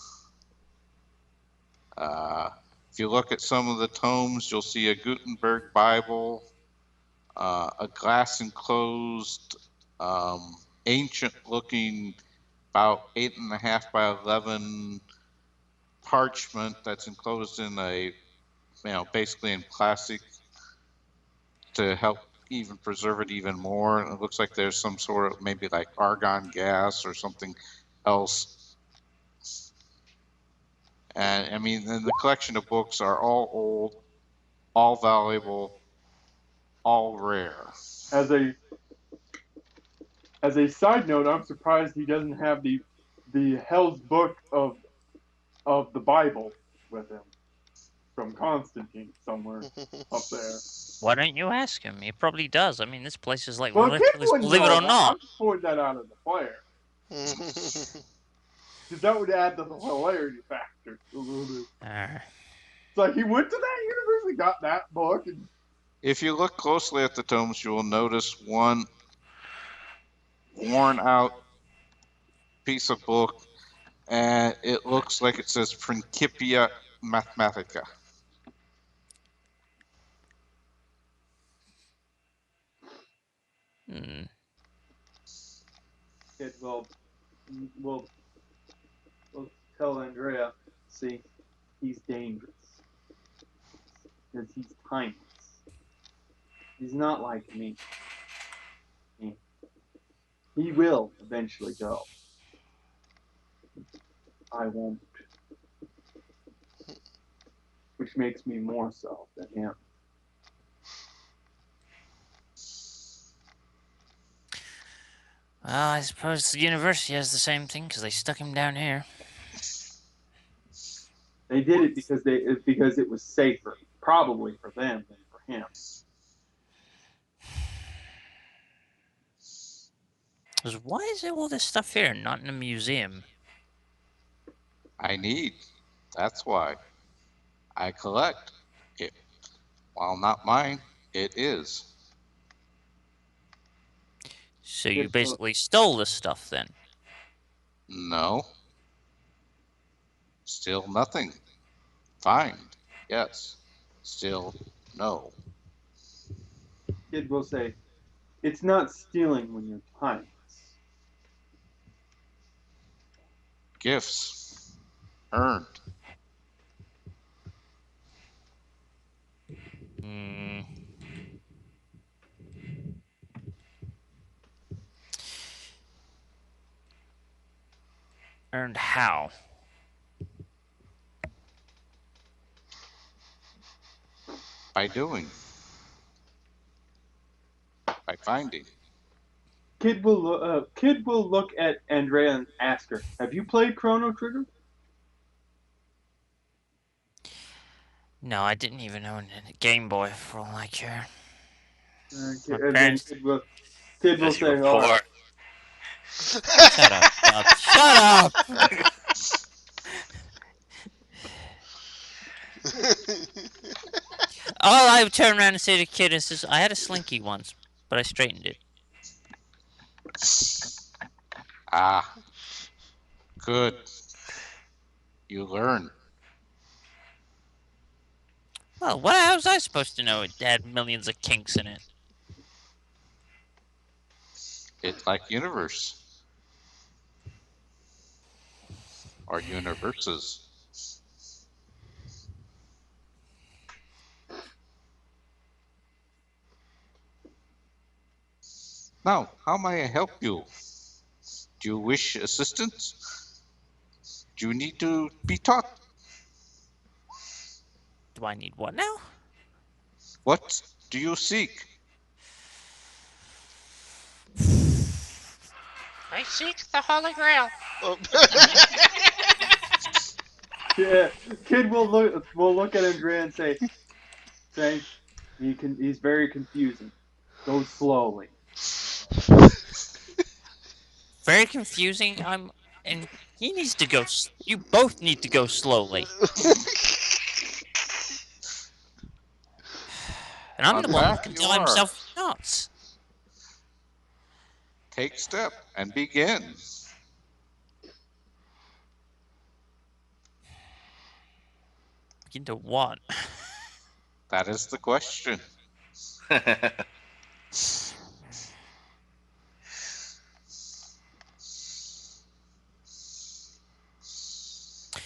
If you look at some of the tomes, you'll see a Gutenberg Bible, a glass enclosed, ancient looking, about 8.5 by 11 parchment that's enclosed in basically in plastic to help even preserve it even more. And it looks like there's some sort of maybe like argon gas or something else. And I mean, and the collection of books are all old, all valuable, all rare.
As a side note, I'm surprised he doesn't have the Hell's Book of the Bible with him from Constantine somewhere up there.
Why don't you ask him? He probably does. I mean, this place is like
Well, Kid
ridiculous,
wouldn't
believe it
know
or
that.
not.
I'm just pointing that out of the fire. Because that would add to the hilarity factor a little bit. It's like he went to that university, got that book, and
If you look closely at the tomes, you will notice one worn out piece of book, and it looks like it says Principia Mathematica.
Hmm.
Kid will will tell Andrea, see, he's dangerous because he's timeless. He's not like me. He will eventually go. I won't. Which makes me more so than him.
Well, I suppose the university has the same thing because they stuck him down here.
They did it because it was safer, probably for them than for him.
Because why is there all this stuff here, not in a museum?
I need. That's why. I collect. It, while not mine, it is.
So you
Kid will,
basically stole this stuff then?
No. Still nothing. Find. Yes. Still no.
Kid will say, it's not stealing when you're timeless.
Gifts. Earned.
Hmm. Earned how?
By doing. By finding.
Kid will look at Andrea and ask her, "Have you played Chrono Trigger?"
No, I didn't even own a Game Boy for all I care. My
And then
parents.
Kid will
Because you were
say, "All
poor.
right."
Shut up, Bob. Shut up! All I would turn around and say to the kid is, "I had a slinky once, but I straightened it."
Ah, good. You learn.
Well, what how was I supposed to know it had millions of kinks in it?
It like universe. Or universes. Now, how may I help you? Do you wish assistance? Do you need to be taught?
Do I need what now?
What do you seek?
I seek the Holy Grail.
Oh.
Yeah, Kid will look at Andrea and say he's very confusing. Go slowly.
Very confusing. And he needs to go. You both need to go slowly. And I'm
On
the one that
path
can
you
tell
are.
himself nuts.
Take step and begin.
Begin to what?
That is the question.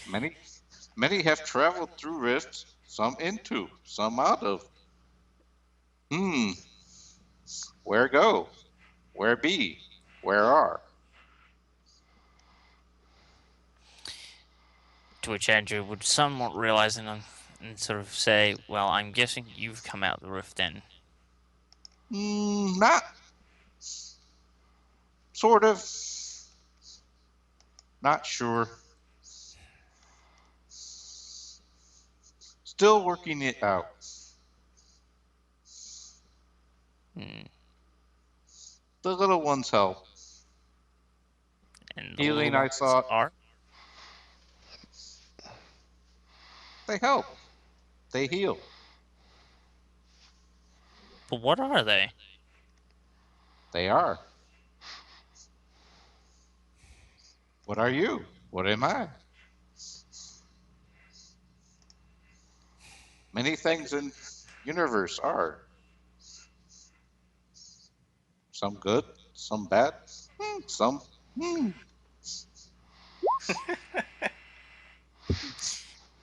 Many many have traveled through rifts, some into, some out of. Hmm, where go? Where be? Where are?
To which Andrew would somewhat realize and sort of say, "Well, I'm guessing you've come out the rift then."
Not sort of. Not sure. Still working it out.
Hmm.
The little ones help.
And the little
Healing, I
ones
thought.
are.
They help. They heal.
But what are they?
They are. What are you? What am I? Many things in universe are. Some good, some bad, some. Hmm.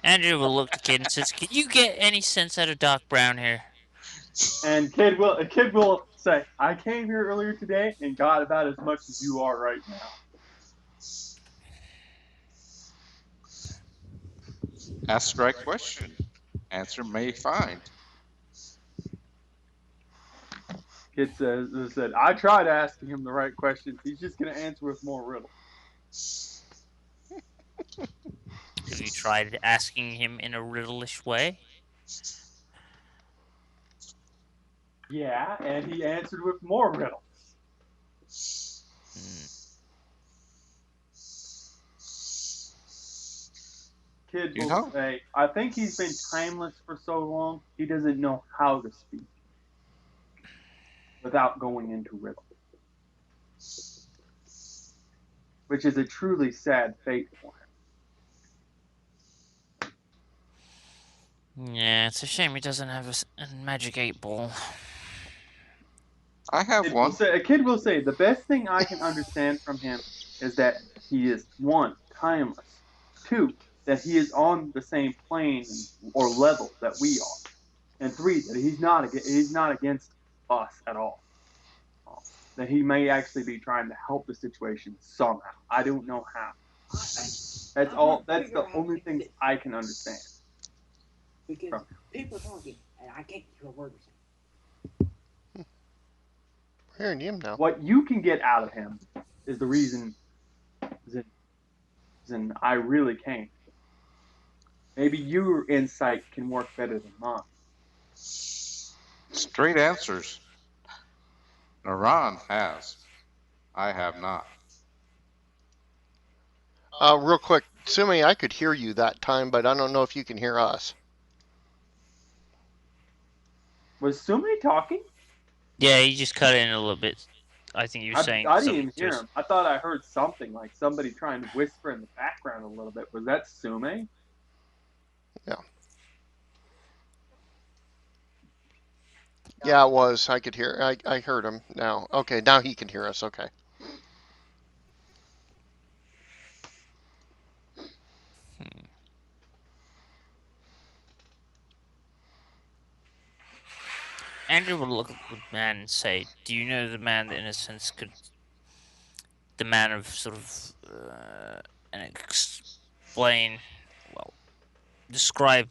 Andrew will look to Kid and says, "Can you get any sense out of Doc Brown here?"
And Kid will say, "I came here earlier today and got about as much as you are right now."
Ask right question. Answer may find.
Said, "I tried asking him the right questions. He's just gonna answer with more riddles."
Have you tried asking him in a riddleish way?
Yeah, and he answered with more riddles.
Hmm.
Kid
You
will
know,
say, "I think he's been timeless for so long, he doesn't know how to speak without going into riddles, which is a truly sad fate for him."
Yeah, it's a shame he doesn't have a magic 8 ball.
I have one.
A kid will say, "The best thing I can understand from him is that he is one, timeless, two, that he is on the same plane or level that we are." and 3, that he's not against us at all. That he may actually be trying to help the situation somehow. I don't know how. That's all. That's the only things I can understand.
Because people are talking, and I can't hear a word they're saying.
We're hearing him now.
What you can get out of him is the reason then I really can't. Maybe your insight can work better than mine.
Straight answers. Naran has. I have not.
Real quick, Sumi, I could hear you that time, but I don't know if you can hear us.
Was Sumi talking?
Yeah, he just cut in a little bit. I think you were saying
I didn't
something
even
to
hear
us.
him. I thought I heard something like somebody trying to whisper in the background a little bit. Was that Sumi?
Yeah. Yeah, it was. I could hear. I heard him now. Okay, now he can hear us. Okay.
Hmm. Andrew would look at the man and say, "Do you know the man that, in a sense, could the man of sort of and explain, well, describe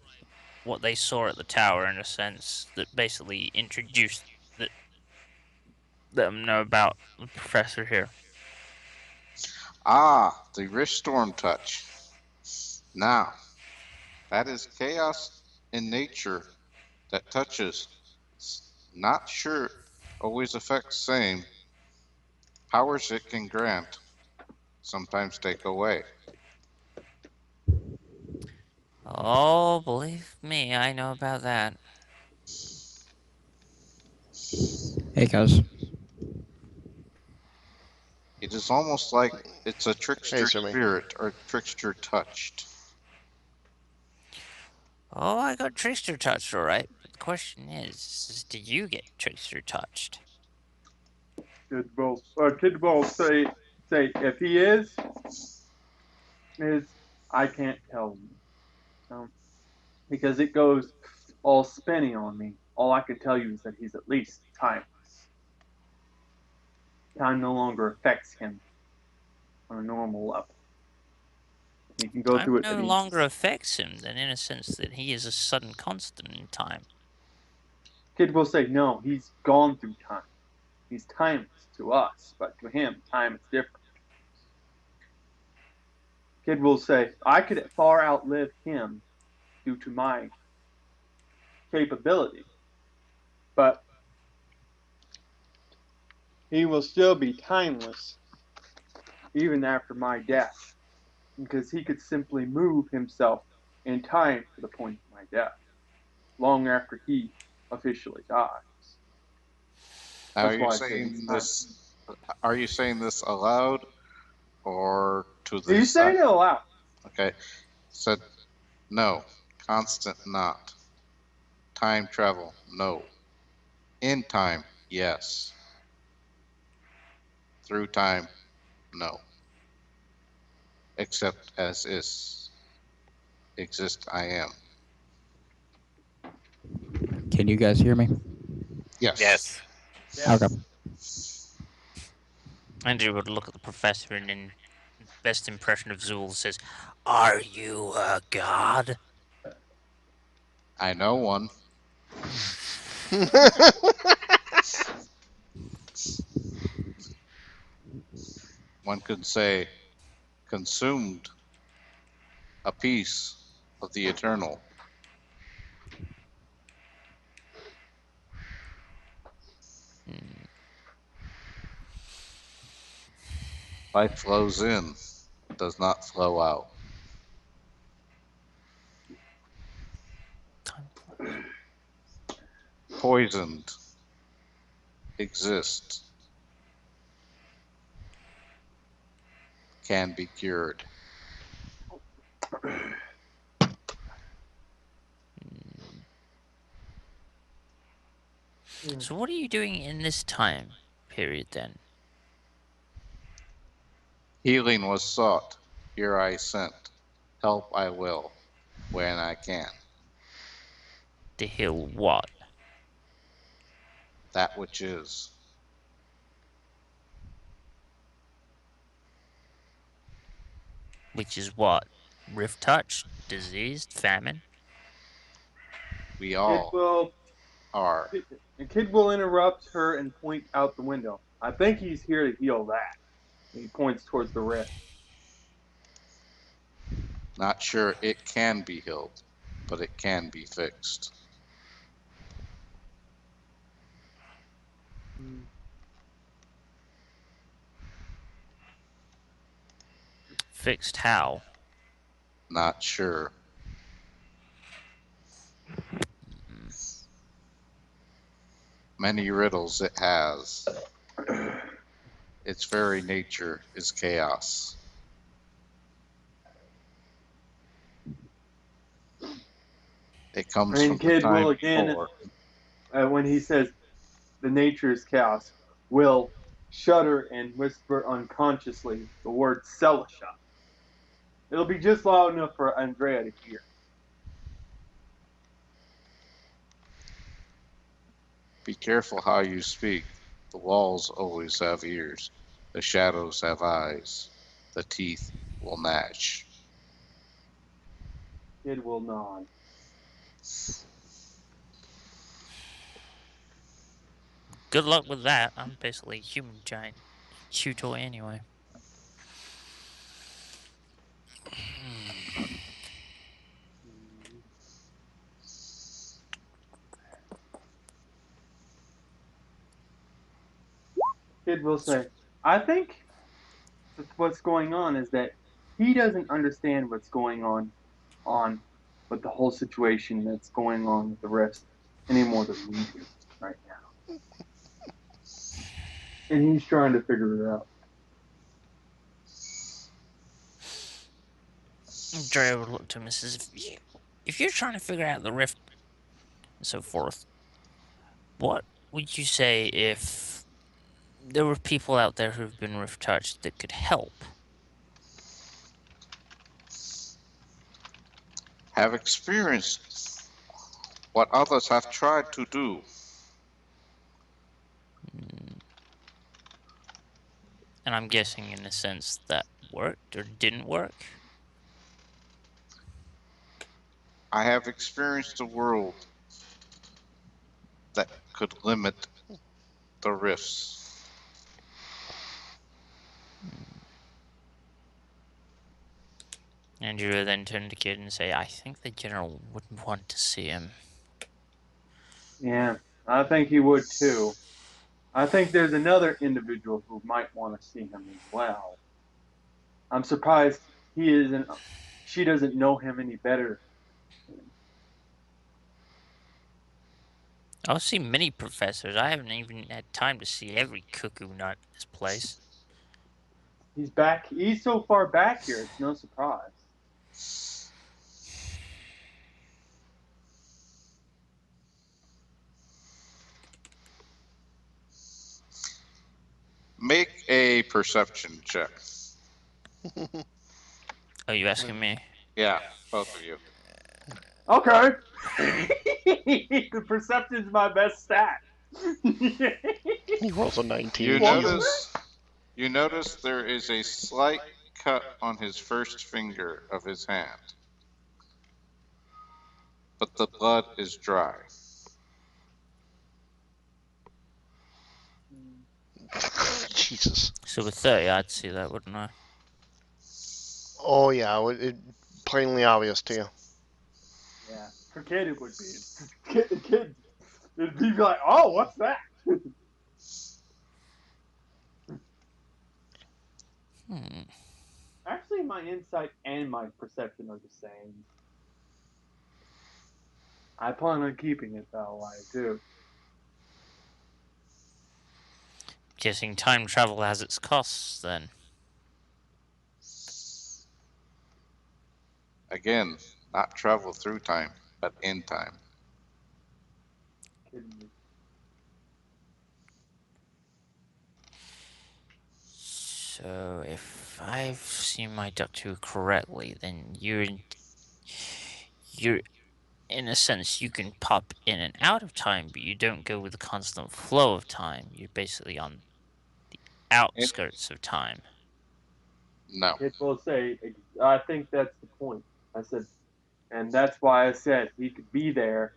what they saw at the tower in a sense that basically introduced that let them know about the professor here."
Ah, the Riftstorm touch. Now, that is chaos in nature that touches. Not sure always affects same. Powers it can grant, sometimes take away.
Oh, believe me, I know about that.
Hey guys.
It is almost like it's a
Hey,
trickster
Sumi.
spirit or trickster touched.
Oh, I got trickster touched, all right. But the question is did you get trickster touched?
Kid will say if he is I can't tell you. Because it goes all spinny on me. All I can tell you is that he's at least timeless. Time no longer affects him on a normal level. He can go through
Time
it at
no
ease.
longer affects him, then in a sense that he is a sudden constant in time.
Kid will say, no, he's gone through time. He's timeless to us, but to him, time is different. Kid will say, I could far outlive him due to my capability, but he will still be timeless even after my death, because he could simply move himself in time to the point of my death, long after he officially dies.
Now,
That's why I say he's timeless.
are you saying this aloud or to the
He's saying
side?
it aloud.
Okay. Said no. Constant not. Time travel, no. In time, yes. Through time, no. Except as is. Exist I am.
Can you guys hear me?
Yes.
Yes.
Okay.
Andrew would look at the professor and in best impression of Zool says, "Are you a god?"
I know one. One could say consumed a piece of the eternal.
Hmm.
Life flows in, does not flow out.
Time flows.
Poisoned, exist, can be cured.
Hmm. So what are you doing in this time period then?
Healing was sought, here I sent. Help I will, when I can.
To heal what?
That which is.
Which is what? Rift touch? Diseased? Famine?
We
Kid
all
will
are.
the kid will interrupt her and point out the window. I think he's here to heal that. He points towards the rift.
Not sure it can be healed, but it can be fixed.
Fixed how?
Not sure. Many riddles it has. Its very nature is chaos. It comes
And
from the
kid will
time
again,
before.
when he says the nature is chaos, will shudder and whisper unconsciously the word Celisha. It'll be just loud enough for Andrea to hear.
Be careful how you speak. The walls always have ears. The shadows have eyes. The teeth will gnash.
Kid will nod.
Good luck with that. I'm basically a human giant chew toy anyway.
Kid will say, I think what's going on is that he doesn't understand what's going on with the whole situation that's going on with the rest any more than we do right now. And he's trying to figure it out.
Dre would look to him and says, if you're trying to figure out the rift and so forth, what would you say if there were people out there who've been rift touched that could help?
Have experienced what others have tried to do.
And I'm guessing in a sense that worked or didn't work.
I have experienced a world that could limit the rifts.
Andrew then turned to the kid and say, I think the general wouldn't want to see him.
Yeah, I think he would too. I think there's another individual who might want to see him as well. I'm surprised he isn't. She doesn't know him any better.
I've seen many professors. I haven't even had time to see every cuckoo nut in this place.
He's back. He's so far back here. It's no surprise.
Make a perception check.
Oh, you asking me?
Yeah, both of you.
Okay. The perception's my best stat.
He rolls a 19.
You
Jesus.
notice there is a slight cut on his first finger of his hand, but the blood is dry.
Jesus.
So with 30, I'd see that, wouldn't I?
Oh, yeah. It plainly obvious to you.
Yeah, for kid it would be. Kid, it'd be like, oh, what's that?
Hmm.
Actually, my insight and my perception are the same. I plan on keeping it that way too.
Guessing time travel has its costs then.
Again, not travel through time, but in time.
Kidding me.
So if I've seen my Doctor Who correctly, then you're in a sense, you can pop in and out of time, but you don't go with the constant flow of time. You're basically on the
It,
outskirts of time.
no.
Kid will say, I think that's the point. I said, and that's why I said he could be there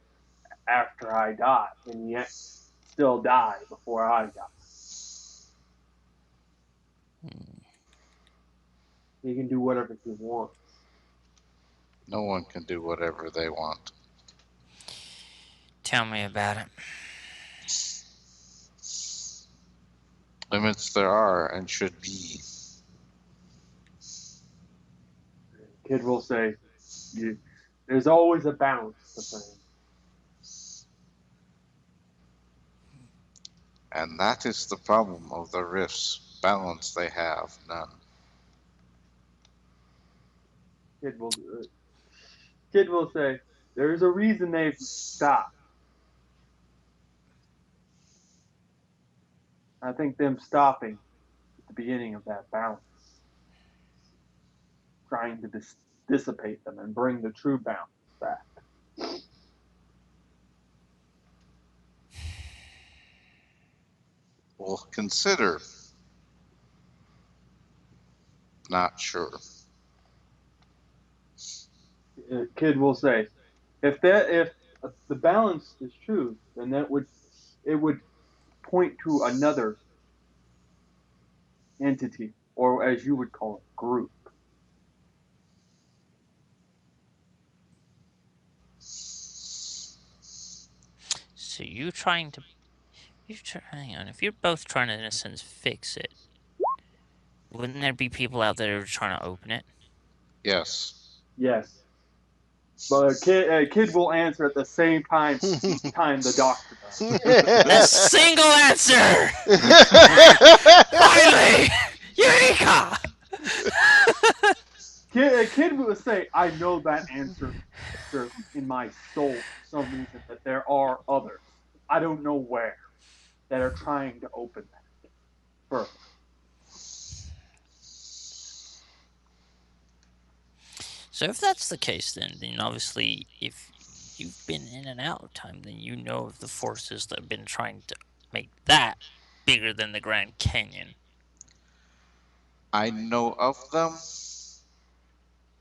after I die, and yet still die before I die.
Hmm.
He can do whatever he wants.
No one can do whatever they want.
Tell me about it.
Limits there are and should be.
Kid will say, there's always a balance to things.
And that is the problem of the rifts. Balance they have none.
Kid will, uh, Kid will say, there's a reason they've stopped. I think them stopping at the beginning of that balance, trying to dissipate them and bring the true balance back.
Well, consider. Not sure.
Kid will say, if the balance is true, then it would point to another entity, or as you would call it, group.
So hang on. If you're both trying to, in a sense, fix it, wouldn't there be people out there who are trying to open it?
Yes.
Yes, but kid will answer at the same time each time the doctor does.
A single answer! Finally! Eureka!
Kid will say, "I know that answer in my soul for some reason that there are others. I don't know where that are trying to open that further."
So if that's the case, then obviously, if you've been in and out of time, then you know of the forces that have been trying to make that bigger than the Grand Canyon.
I know of them.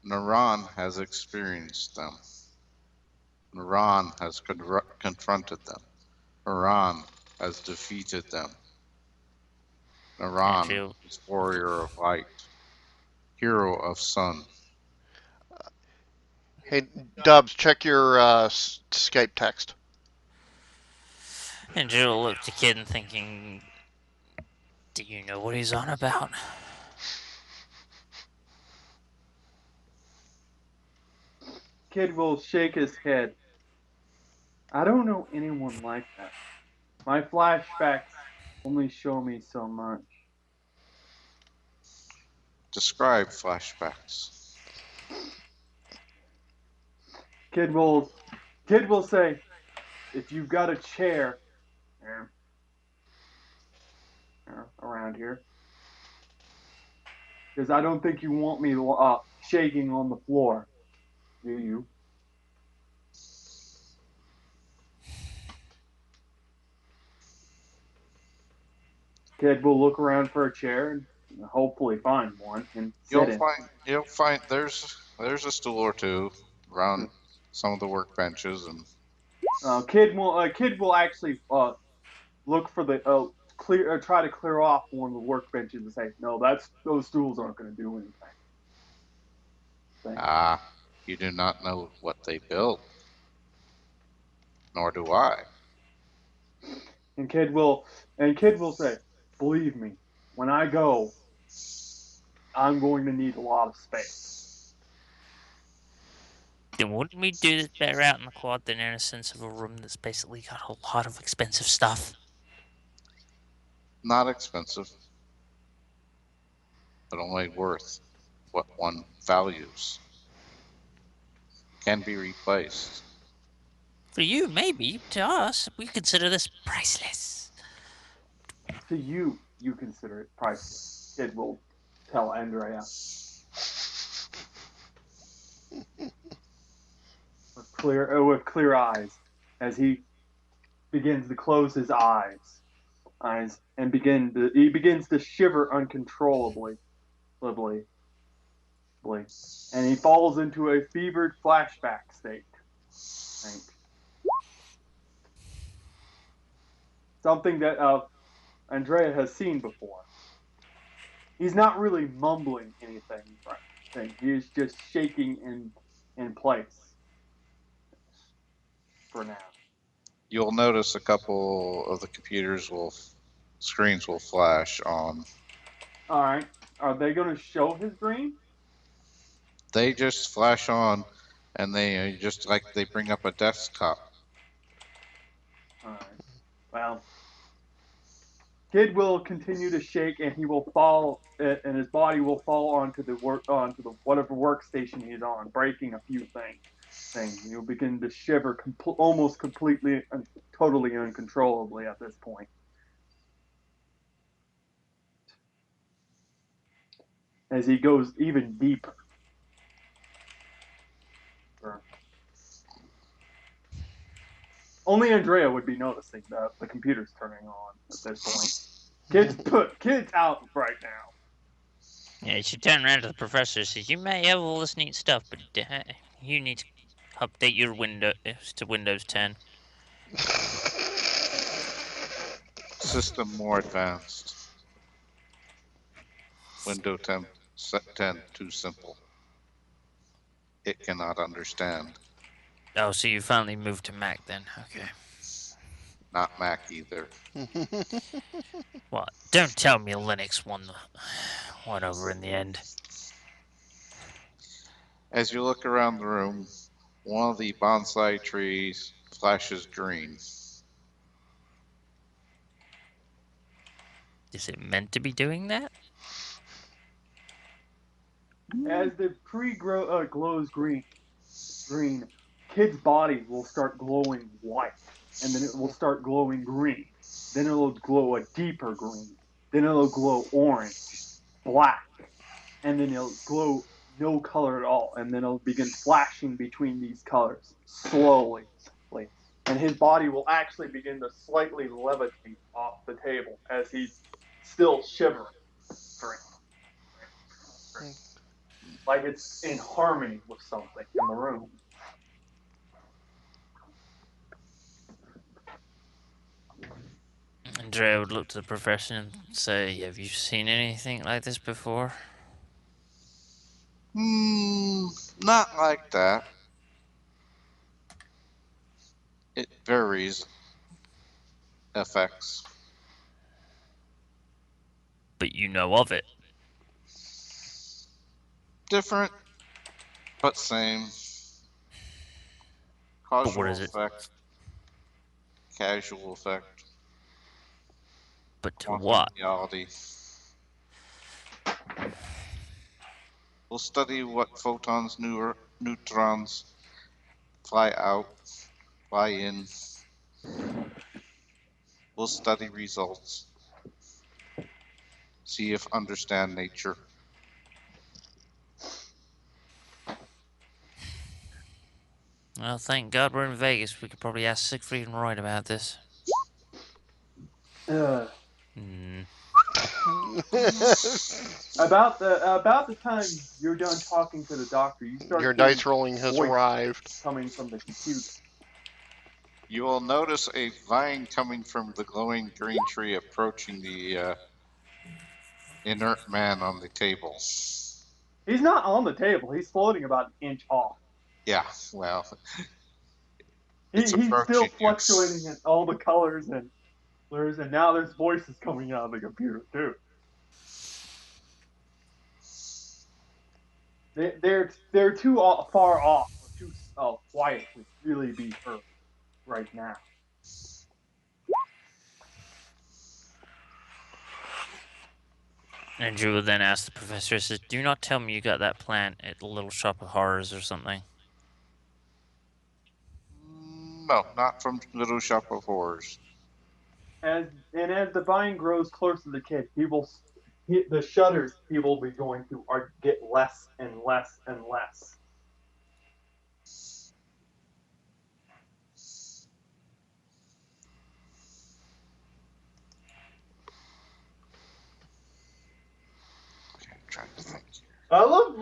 Naran has experienced them. Naran has confronted them. Naran has defeated them. Naran
Andrew,
is warrior of light, hero of sun.
Hey, Dubs, check your Skype text.
Andrew looked at Kid and thinking, do you know what he's on about?
Kid will shake his head. I don't know anyone like that. My flashbacks only show me so much.
Describe flashbacks.
Kid will Kid will say, if you've got a chair around here, because I don't think you want me shaking on the floor, do you? Kid will look around for a chair and hopefully find one and sit in.
You'll find there's a stool or two around some of the workbenches and
Kid will actually look for the clear try to clear off one of the workbenches and say, no, those stools aren't going to do anything.
you do not know what they built, nor do I.
And Kid will say, believe me, when I go, I'm going to need a lot of space.
Then wouldn't we do this better out in the quad than in a sense of a room that's basically got a lot of expensive stuff?
Not expensive, but only worth what one values. Can be replaced.
For you, maybe. To us, we consider this priceless.
To you, you consider it priceless. Kid will tell Andrea. But clear eyes as he begins to close his eyes and he begins to shiver uncontrollably, and he falls into a fevered flashback state. Right? Something that Andrea has seen before. He's not really mumbling anything, right? He is just shaking in place for now.
You'll notice a couple of the screens will flash on.
All right. Are they going to show his dream?
They just flash on, and they just like they bring up a desktop.
All right. Well, Kid will continue to shake, and he will fall, and his body will fall onto the whatever workstation he's on, breaking a few things. He'll begin to shiver, almost completely and totally uncontrollably at this point. As he goes even deeper. Only Andrea would be noticing that the computer's turning on at this point. Kids out right now.
Yeah, she turned around to the professor and says, "You may have all this neat stuff, but you need to update your Windows to Windows 10."
System more advanced. Windows 10 too simple. It cannot understand.
Oh, so you finally moved to Mac then? Okay.
Not Mac either.
What? Don't tell me Linux won over in the end.
As you look around the room, one of the bonsai trees flashes green.
Is it meant to be doing that?
As the tree glows green, Kid's body will start glowing white, and then it will start glowing green. Then it'll glow a deeper green. Then it'll glow orange, black, and then it'll glow no color at all. And then it'll begin flashing between these colors slowly. And his body will actually begin to slightly levitate off the table as he's still shivering. Like it's in harmony with something in the room.
Andrea would look to the professor and say, "Have you seen anything like this before?"
Not like that. It varies. Effects.
But you know of it.
Different, but same.
But what
Causal
is it?
effect. Casual effect.
But to
Quantum
what?
reality. We'll study what photons, neutrons fly out, fly in. We'll study results. See if understand nature.
Well, thank God we're in Vegas. We could probably ask Siegfried and Roy about this. Hmm.
About the time you're done talking to the doctor, you
Your
start hearing
dice rolling
a
has
voice
arrived.
coming from the computer.
You will notice a vine coming from the glowing green tree approaching the inert man on the table.
He's not on the table. He's floating about an inch off.
Yeah, well, it's
He's still
approaching you.
fluctuating in all the colors and blurs, and now there's voices coming out of the computer too. They're too far off, or too quiet to really be heard right now.
Andrew would then ask the professor, says, "Do not tell me you got that plant at the Little Shop of Horrors or something."
No, not from Little Shop of Horrors.
As the vine grows closer to the kid, the shutters he will be going through are get less and less and less.
trying to think.
I love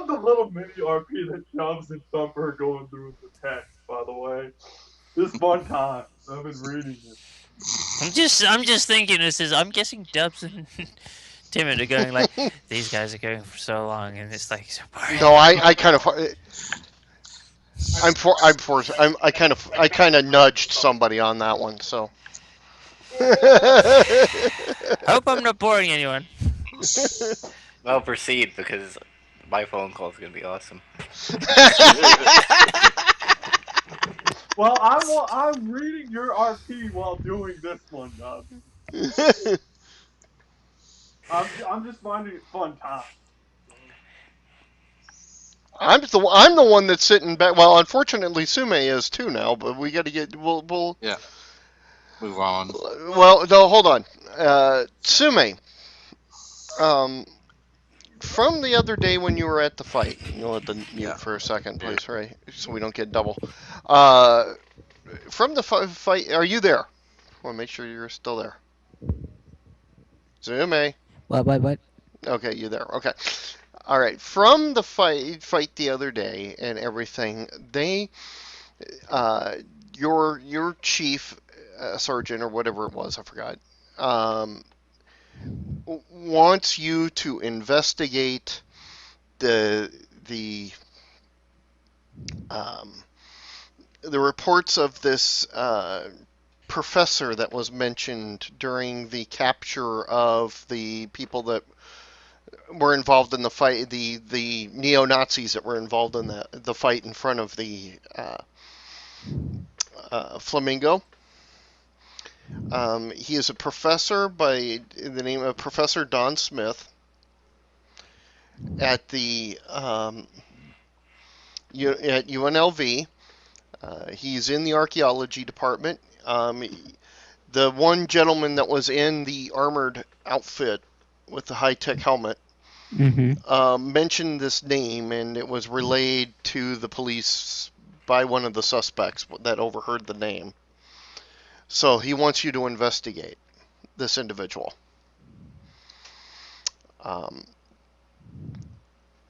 the little mini RP that Chubbs and Thumper are going through in the text. By the way, this fun time I've been reading it.
I'm just thinking. I'm guessing Dubs and Timid are going like these guys are going for so long, and it's like so boring.
No, I kind of I kind of nudged somebody on that one. So.
Hope I'm not boring anyone.
Well, proceed because my phone call is gonna be awesome.
Well, I'm reading your RP while doing this one, Dubs. I'm just finding it fun time.
I'm the one that's sitting back. Well, unfortunately, Sume is too now. But we got to get. We'll.
Yeah. Move on.
Well, no, hold on. Sume. Um, from the other day when you were at the fight, you'll let the mute
Yeah.
for a second, please, right? So we don't get double. Uh, from the fight, are you there? I want to make sure you're still there. Sume.
What?
Okay, you there? Okay. All right. From the fight the other day and everything, they, uh, your chief surgeon or whatever it was, I forgot, um, wants you to investigate the the um, the reports of this professor that was mentioned during the capture of the people that were involved in the fight, the neo Nazis that were involved in the fight in front of the Flamingo. He is a professor by the name of Professor Don Smith at the at UNLV. He's in the archaeology department. The one gentleman that was in the armored outfit with the high tech helmet mentioned this name, and it was relayed to the police by one of the suspects that overheard the name. So he wants you to investigate this individual. Um,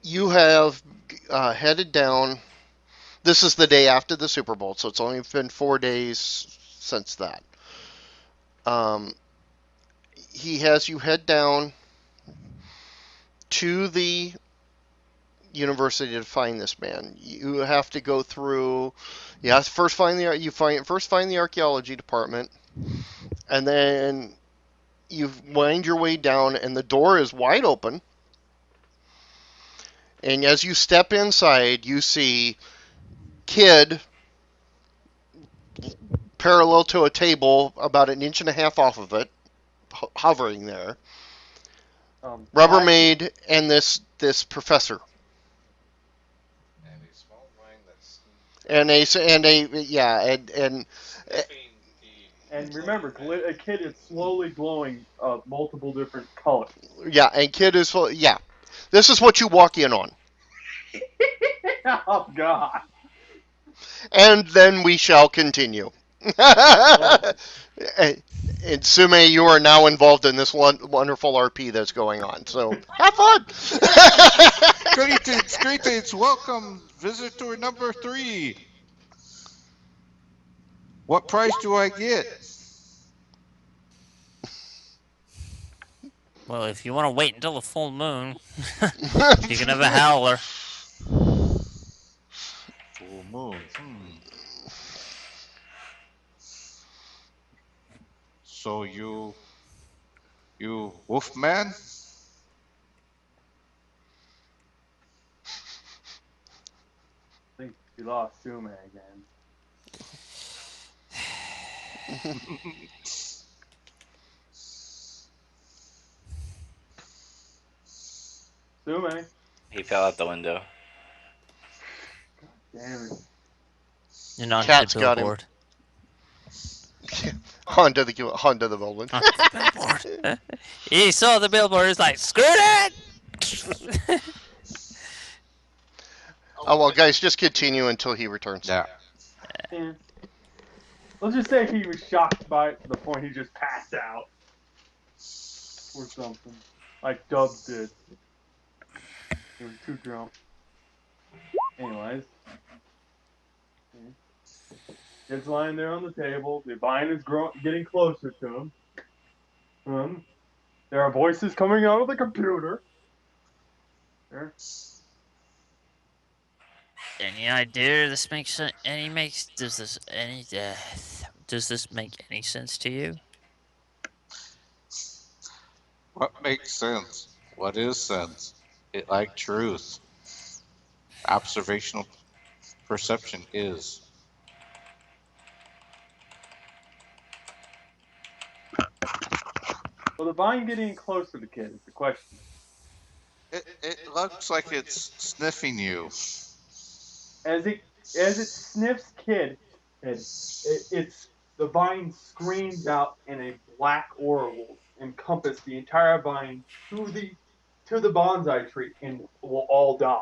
you have headed down. This is the day after the Super Bowl, so it's only been 4 days since that. Um, he has you head down to the university to find this man. You have to go through. You have to first find the archaeology department, and then you wind your way down, and the door is wide open. And as you step inside, you see kid parallel to a table about an inch and a half off of it, hovering there. Rubbermaid and this professor. And
And remember, a kid is slowly glowing multiple different colors.
yeah, and kid is yeah. This is what you walk in on.
Oh God!
And then we shall continue. And Sume, you are now involved in this wonderful RP that's going on. So have fun.
Greetings, welcome, visitor number 3. What price do I get?
Well, if you want to wait until the full moon, you can have a howler.
Full moon. So you Wolfman?
I think we lost Sume again. Sume.
He fell out the window.
Damn it.
And onto
Cat's
the
got him.
billboard.
Onto the building.
Onto the billboard. He saw the billboard. He's like, screw that!
Oh well, guys, just continue until he returns.
Yeah.
Yeah. Let's just say he was shocked by it to the point he just passed out. Or something. Like Dubs did. He was too drunk. Anyways, kid's lying there on the table. The vine is getting closer to him. There are voices coming out of the computer. There.
Any idea this makes any makes does this make any sense to you?
What makes sense? What is sense? It like truth. Observational perception is.
Well, the vine getting closer to the kid is the question.
It looks like it's sniffing you.
As it sniffs kid, it's the vine screams out, and a black aura will encompass the entire vine to the bonsai tree, and will all die.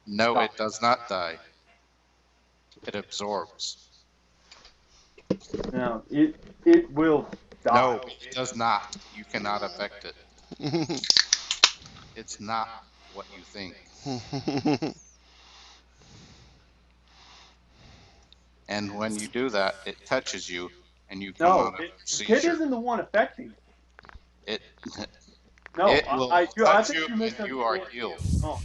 No, it does not die. It absorbs.
Now it will die.
No, it does not. You cannot affect it. It's not what you think. And when you do that, it touches you and you come
No,
out of
kid
seizure.
isn't the one affecting it.
It
No,
it will
I
touch
think
you
you
and you are
misunderstand.
healed.
Oh,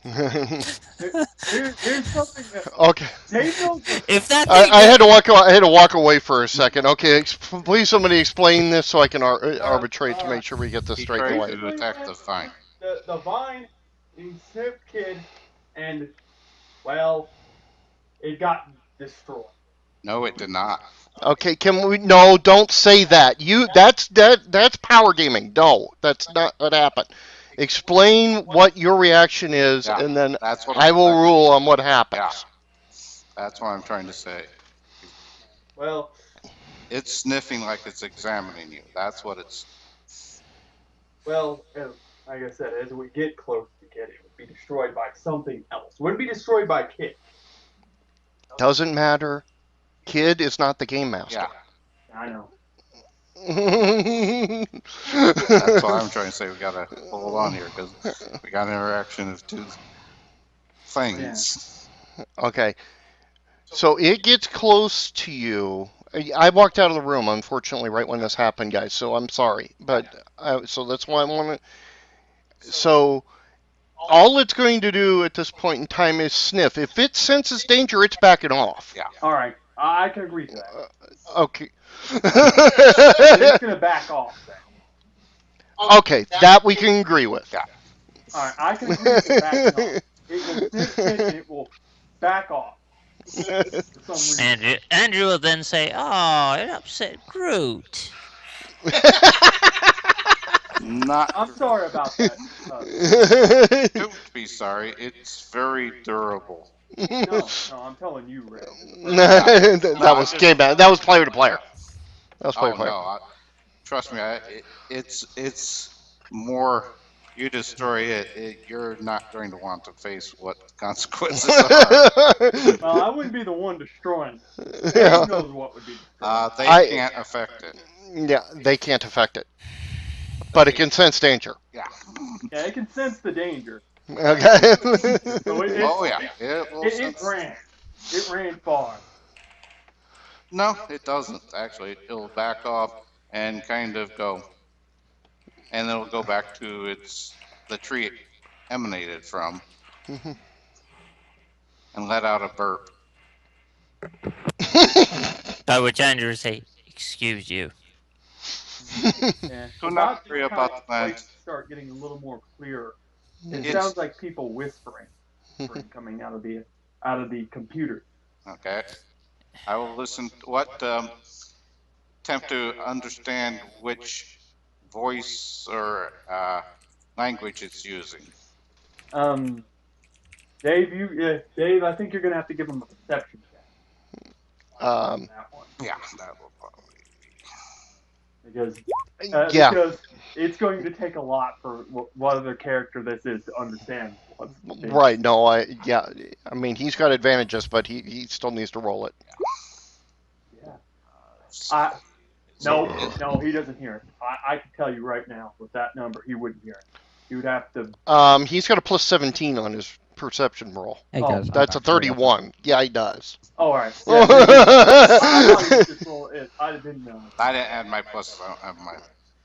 here's something that
Okay.
Dave knows what's
If that
I,
thing
I had
that
to walk. I had to walk away for a second. Okay, please somebody explain this so I can arbitrate to
all right.
make sure we get this
He
straight and
tried
away.
to
Basically,
attack the vine.
the vine snipped kid, and well, it got destroyed.
No, it did not.
Okay, can we? No, don't say that. That's power gaming. No, that's not what happened. Explain what your reaction is,
Yeah,
and then
that's what
I will
I'm,
rule on what
yeah,
happens.
that's what I'm trying to say.
Well,
It's sniffing like it's examining you. That's what it's.
well, like I said, as we get close to kid, it would be destroyed by something else. It wouldn't be destroyed by kid.
Doesn't matter. Kid is not the game master.
Yeah,
I know.
that's what I'm trying to say. We gotta hold on here because we got an interaction of two things.
Okay, so it gets close to you. I walked out of the room, unfortunately, right when this happened, guys. So I'm sorry, but so that's why I want to. So all it's going to do at this point in time is sniff. If it senses danger, it's backing off.
Yeah.
All right, I can agree to that.
Okay.
It's gonna back off then.
Okay, that we can agree with.
Yeah.
All right, I can agree with it backing off. It will sniff kid, and it will back off for some reason.
Andrew will then say, "Oh, it upset Groot."
Not.
I'm sorry about that.
Don't be sorry. It's very durable.
No, I'm telling you, Red.
That was game bad. That was player to player. That was player
Oh
to player.
no! Trust me. It's more. You destroy it, you're not going to want to face what the consequences are.
Well, I wouldn't be the one destroying it.
Yeah.
Dave knows what would be destroyed.
They
I-
can't affect it.
Yeah, they can't affect it, but it can sense danger.
Yeah.
Yeah, it can sense the danger.
Okay.
So
Oh yeah. It will
it
sense.
ran. It ran far.
No, it doesn't. Actually, it'll back off and kind of go, and it'll go back to the tree it emanated from, and let out a burp.
By which Andrew will say, "Excuse you."
Yeah.
Do
About
not
this
worry
time,
about
the
that.
lights start getting a little more clear. It
It's-
sounds like people whispering coming out of the computer.
Okay. I will listen. What attempt to understand which voice or language it's using.
Dave, I think you're gonna have to give him a perception check on that one
Yeah, that will probably.
because
Yeah.
because it's going to take a lot for what other character this is to understand what's being
Right. No. Yeah. I mean, he's got advantages, but he still needs to roll it.
Yeah. No, he doesn't hear it. I can tell you right now, with that number, he wouldn't hear it. You would have to.
He's got a plus 17 on his perception roll.
Hey
Oh,
guys, I'm
That's a
back. Sorry about that.
31. Yeah, he does.
All right. Yeah. Then I thought he was just roll it. I didn't know.
I didn't add my plus. I don't have mine.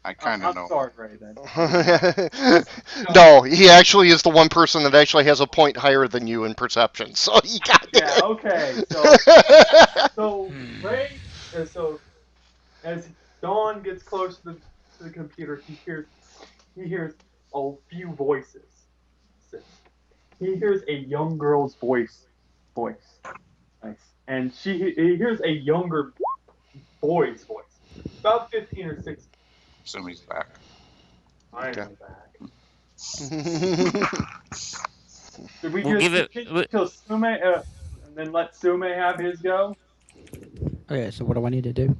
I kind of
I'm
know.
sorry, Ray. Then. I didn't know.
No, he actually is the one person that actually has a point higher than you in perception. So he got
Yeah.
it.
Okay. So Ray. So as Dawn gets close to the computer, he hears a few voices. He hears a young girl's voice. Nice. And he hears a younger boy's voice. About 15 or 16.
Assume he's back.
Finally back.
Okay.
Did we
We'll
just
give it.
continue till Sume and then let Sume have his go?
Okay, so what do I need to do?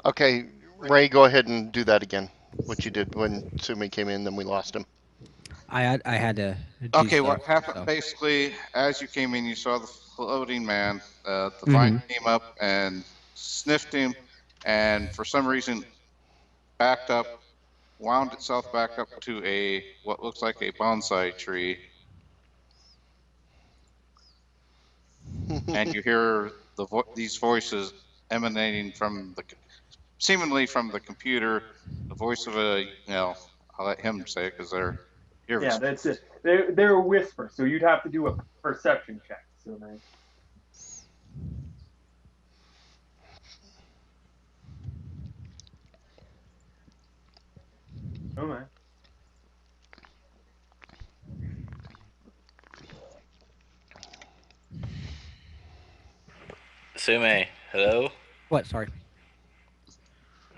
Okay, Ray, go ahead and do that again. What you did when Sumi came in, then we lost him.
I had to do
Okay,
stuff.
what happened
So.
basically, as you came in, you saw the floating man. The vine
Mhm.
came up and sniffed him, and for some reason backed up, wound itself back up to a what looks like a bonsai tree, and you hear these voices emanating from seemingly from the computer. The voice of I'll let him say it because here
Yeah,
was
that's it. They're a whisper, so you'd have to do a perception check, Sume. Sume.
Sume, hello?
What? Sorry.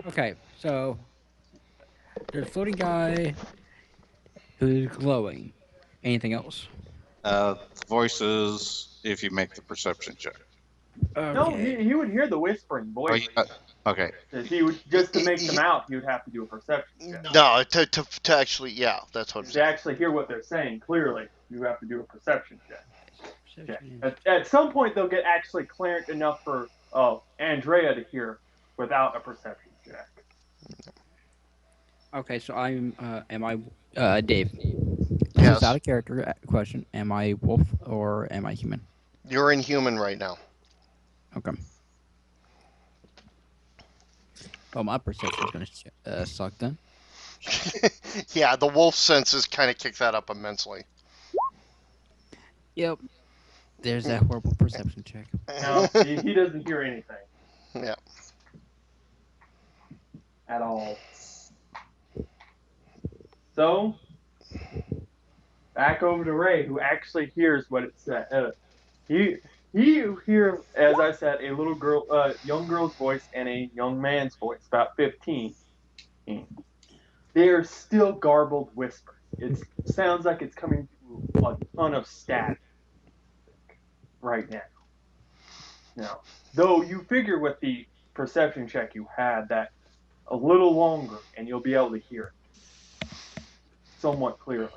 Okay, so there's a floating guy who's glowing. Anything else?
the voices if you make the perception check.
No,
Okay.
he would hear the whispering
Oh,
voice.
okay.
He would just to make them out, he would have to do a perception check.
No, to actually, yeah, that's what I'm
To
saying.
actually hear what they're saying clearly, you have to do a perception check.
Perception
At some point, they'll get actually clear enough for Andrea to hear without a perception check.
Okay, so am I, Dave? This is out
Yes,
of character question. Am I wolf or am I human?
you're inhuman right now.
Okay. Oh, my perception's gonna suck then.
Yeah, the wolf senses kind of kick that up immensely.
Yep. There's that horrible perception check.
No, he doesn't hear anything
Yeah.
at all. So, back over to Ray, who actually hears what it said. He he hear, as I said, a little girl, young girl's voice and a young man's voice, about 15. They are still garbled whispers. It sounds like it's coming through a ton of static right now. Now, though you figure with the perception check you had that a little longer and you'll be able to hear it somewhat clearly.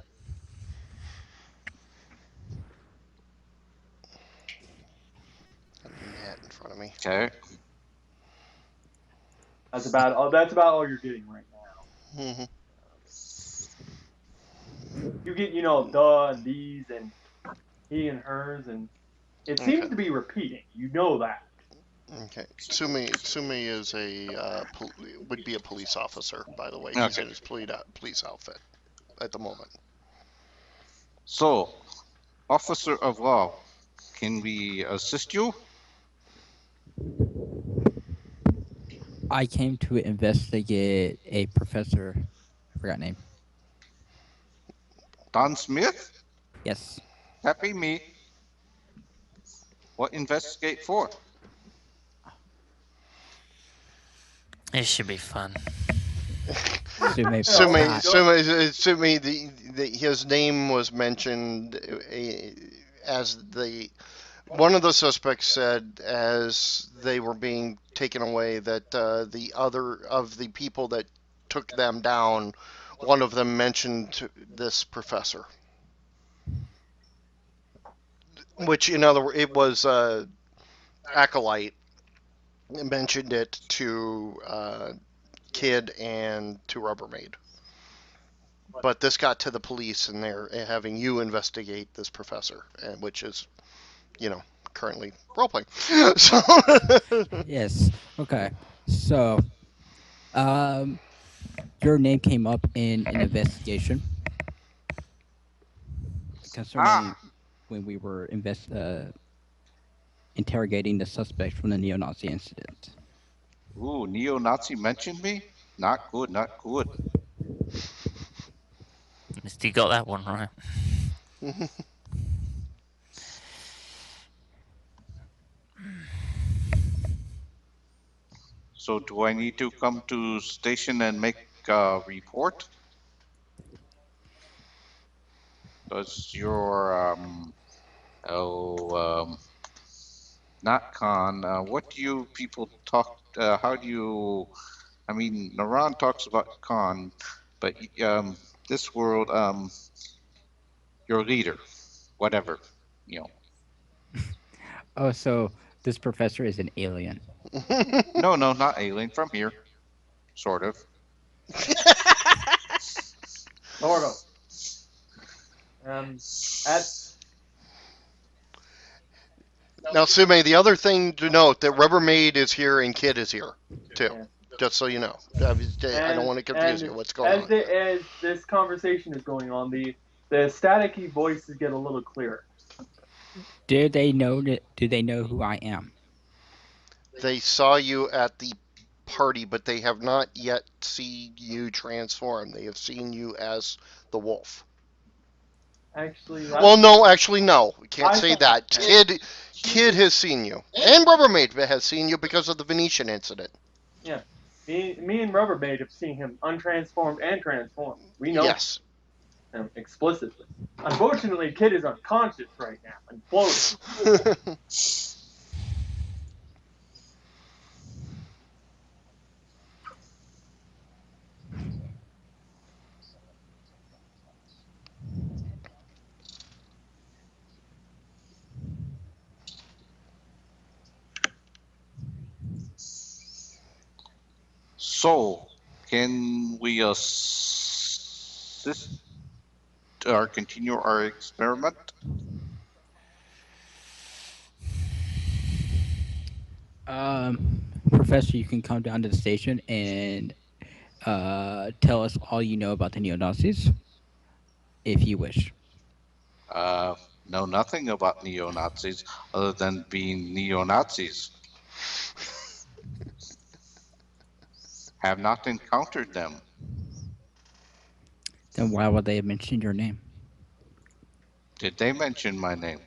Mat in front of me.
Okay.
That's about all you're getting right now.
Hmm.
You get, duh and these and he and hers, and it seems
Okay.
to be repeating. You know that.
Okay. Sumi is would be a police officer, by the way. He's
Okay.
in his police outfit at the moment.
So, officer of law, can we assist you?
I came to investigate a professor. I forgot name.
Don Smith?
Yes.
Happy me. What investigate for?
It should be fun.
Sume.
Sumi, his name was mentioned as one of the suspects said as they were being taken away that the other of the people that took them down, one of them mentioned this professor, which in other words, it was acolyte mentioned it to Kid and to Rubbermaid. but this got to the police, and they're having you investigate this professor, which is, you know, currently role playing. So,
Yes. Okay. So, um, your name came up in an investigation concerning
Ah,
when we were interrogating the suspect from the neo-Nazi incident.
ooh, neo-Nazi mentioned me? Not good, not good.
At least you got that one right.
So do I need to come to station and make a report? Does your oh not con, what do you people talk, how do you, I mean, Naran talks about con, but this world, your leader, whatever, you know.
Oh, so this professor is an alien.
No, no, not alien, from here, sort of.
Sort of. At
now, Sume, the other thing to note that Rubbermaid is here and Kid is here too.
yeah.
Just so you know, I don't want to confuse
And
you. What's going on?
as this conversation is going on, the staticky voices get a little clearer.
Do they know that? Do they know who I am?
They saw you at the party, but they have not yet seen you transform. They have seen you as the wolf.
Actually,
Well, no, actually, no. We can't
I
say
thought
that. Kid has seen you, and Rubbermaid has seen you because of the Venetian incident.
yeah. Me and Rubbermaid have seen him untransformed and transformed. We know
Yes.
him explicitly. Unfortunately, Kid is unconscious right now and floating.
So, can we assist or continue our experiment?
Professor, you can come down to the station and tell us all you know about the neo Nazis, if you wish.
Uh, know nothing about neo-Nazis other than being neo-Nazis. Have not encountered them.
Then why would they have mentioned your name?
Did they mention my name?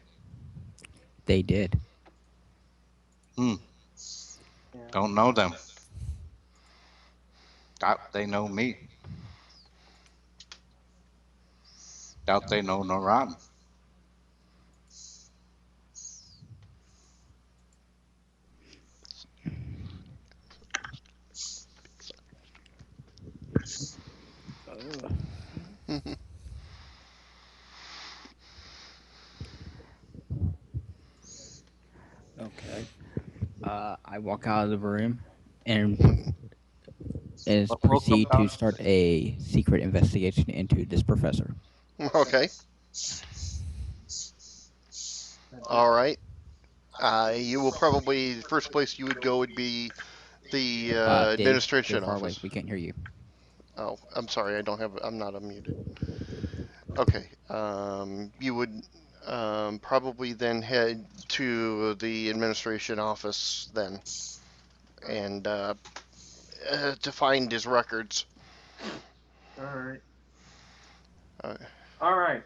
They did.
Hmm,
Yeah.
don't know them. Doubt they know me. Doubt they know Naran.
Okay. I walk out of the room and
Welcome
proceed to
down.
start a secret investigation into this professor.
Okay. All right. You will probably the first place you would go would be the
Dave, you're
administration
far away.
office.
We can't hear you.
Oh, I'm sorry. I don't have. I'm not unmuted. Okay. You would probably then head to the administration office then, and to find his records.
All right.
Uh,
All right.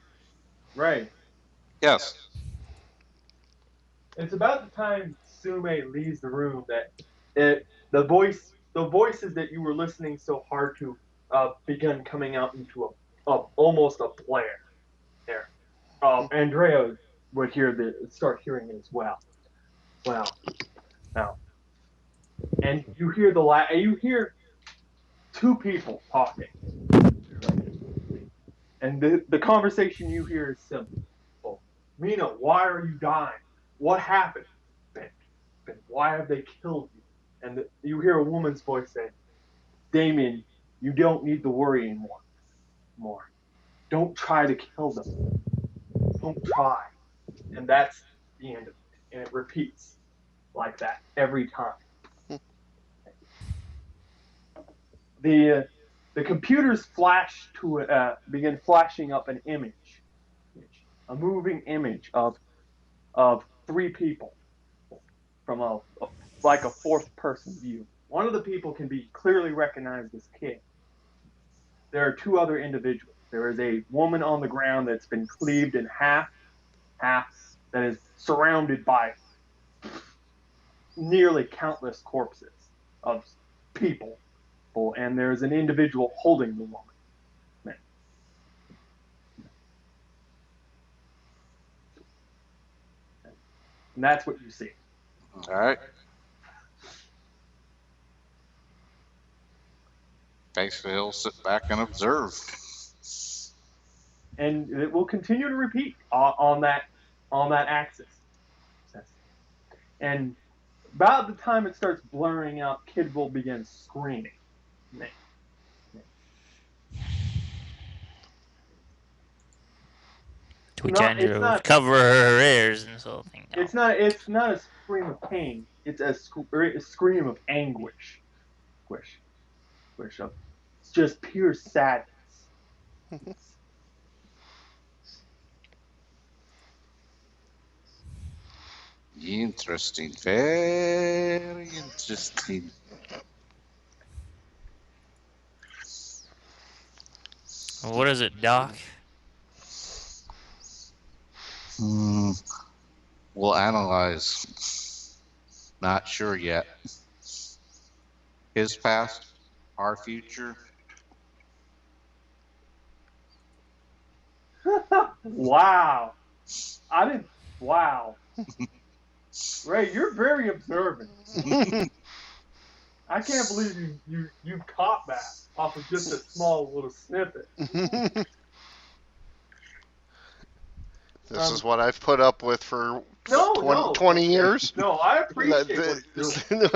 Ray.
Yes.
It's about the time Sume leaves the room that the voices that you were listening so hard to began coming out into a almost a blare there. Andrea would start hearing it as well. Well, now, and you hear two people talking, and the conversation you hear is simple. Oh, Mina, why are you dying? What happened? Ben, Ben, why have they killed you? And you hear a woman's voice say, Damien, you don't need to worry anymore. more. Don't try to kill them. Don't try. And that's the end of it. And it repeats like that every time. The the computers begin flashing up an image, a moving image of three people from like a fourth person view. One of the people can be clearly recognized as Kid. There are two other individuals. There is a woman on the ground that's been cleaved in half, that is surrounded by nearly countless corpses of people. And there's an individual holding the woman. And that's what you see.
All right. Basically, he'll sit back and observe.
And it will continue to repeat on that axis. And about the time it starts blurring out, Kid will begin screaming.
To which
Not,
Andrew would cover her ears and sort of thing. No.
It's not a scream of pain. It's a scream of anguish. Of just pure sadness.
Interesting. Very interesting.
What is it, Doc?
We'll analyze. Not sure yet. His past, our future.
Wow. Wow. Ray, you're very observant. I can't believe you caught that off of just a small little snippet.
This is what I've put up with for
No,
20 years.
No, I appreciate what he's doing.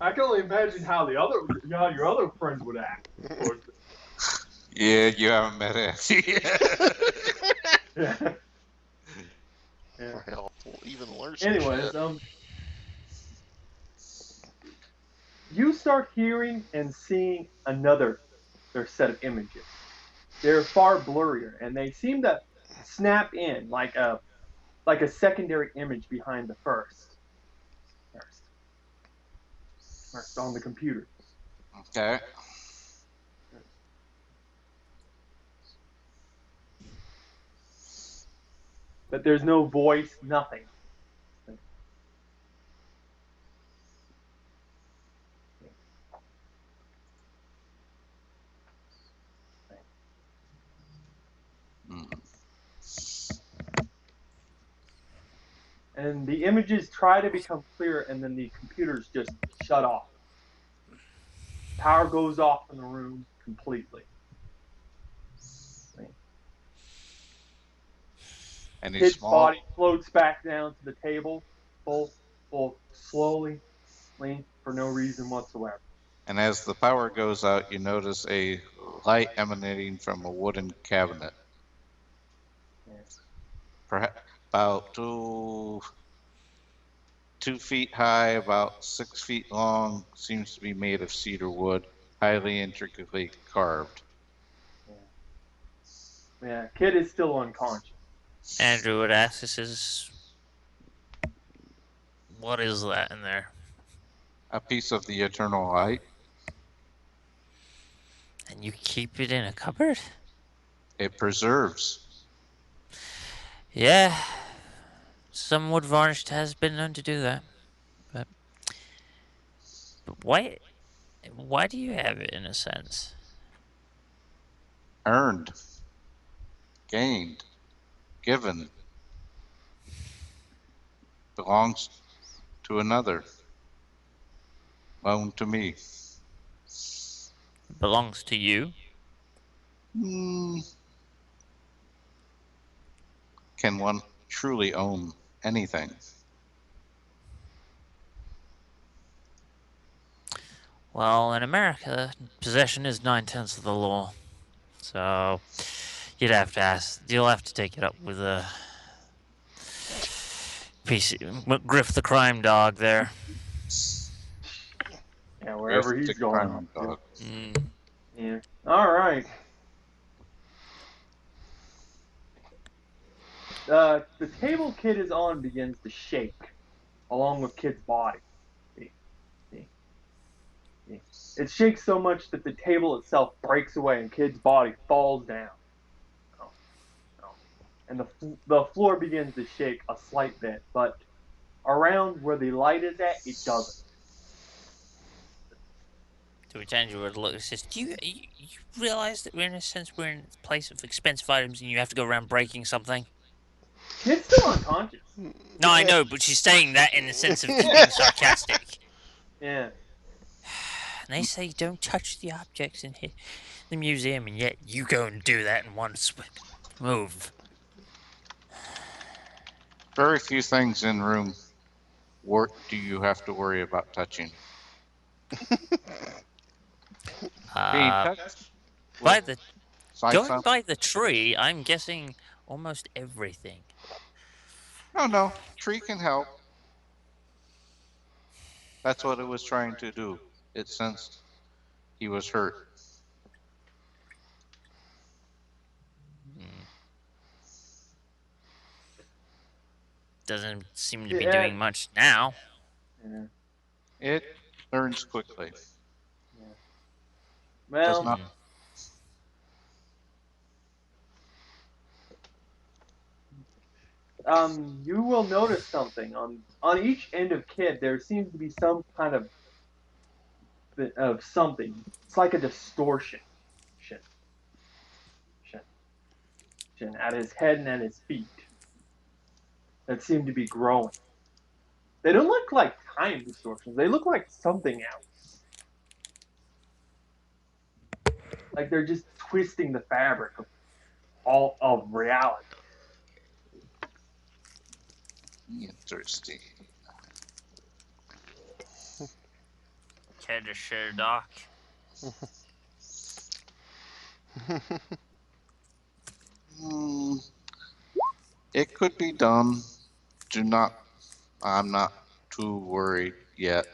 I can only imagine how your other friends would act.
Yeah, you haven't met Andy yet.
Yeah.
Well, even worse.
Anyways, you start hearing and seeing another set of images. They're far blurrier, and they seem to snap in like a secondary image behind the first on the computer.
Okay.
But there's no voice, nothing. And the images try to become clear, and then the computers just shut off. Power goes off in the room completely.
And
His body floats back down to the table, full slowly, for no reason whatsoever.
And as the power goes out, you notice a light emanating from a wooden cabinet. Perhaps about 2 feet high, about 6 feet long, seems to be made of cedar wood, highly intricately carved.
Yeah, Kid is still unconscious.
Andrew would ask us, what is that in there?
A piece of the eternal light.
And you keep it in a cupboard?
It preserves.
Yeah. Some wood varnished has been known to do that. But why do you have it in a sense?
Earned. Gained. Given. Belongs to another. Loaned to me.
It belongs to you?
Can one truly own anything?
Well, in America, possession is 9/10 of the law. So you'd have to ask. You'll have to take it up with a Griff the crime dog there.
Yeah,
With
wherever
the
he's going off
crime
to.
dog.
Yeah. All right. The table Kid is on begins to shake, along with Kid's body. See, see, see. It shakes so much that the table itself breaks away and Kid's body falls down. Oh, oh. And the floor begins to shake a slight bit, but around where the light is at, it doesn't.
To which Andrew would look and says, "Do you realize that we're in a sense we're in a place of expensive items and you have to go around breaking something?"
Kid's still unconscious.
No, I know, but she's saying that in the sense of being sarcastic.
Yeah.
And they say don't touch the objects in the museum, and yet you go and do that in one swift move.
Very few things in room do you have to worry about touching. Being
Uh,
touched
by
with
the
sight
Going
sound.
by the tree, I'm guessing almost everything.
No. Tree can help. That's what it was trying to do. It sensed he was hurt.
Hmm. Doesn't seem to be
Yeah.
doing much now.
Yeah.
It learns quickly.
Yeah.
Does
Well,
not.
Hmm.
you will notice something on each end of Kid. There seems to be some kind of something. It's like a distortion, shin, shin, shin, at his head and at his feet that seem to be growing. They don't look like time distortions. They look like something else. Like they're just twisting the fabric of all of reality.
Interesting.
Care to share, Doc?
Hmm, it could be done. Do not. I'm not too worried yet.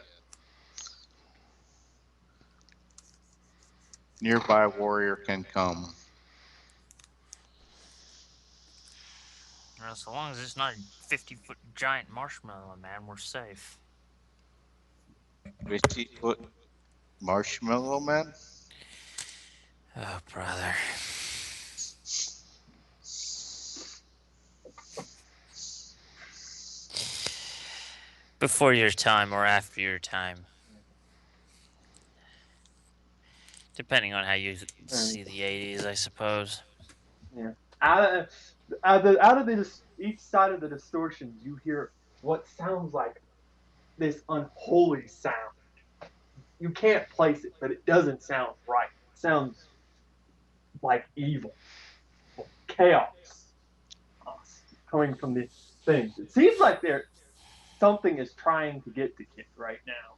Nearby warrior can come.
Well, so long as it's not a 50-foot giant marshmallow man, we're safe.
50-foot marshmallow man.
Oh, brother. Before your time or after your time. Depending on how you see the 80s, I suppose.
Yeah. Out of each side of the distortions, you hear what sounds like this unholy sound. You can't place it, but it doesn't sound right. It sounds like evil, chaos coming from the things. It seems like something is trying to get to Kid right now,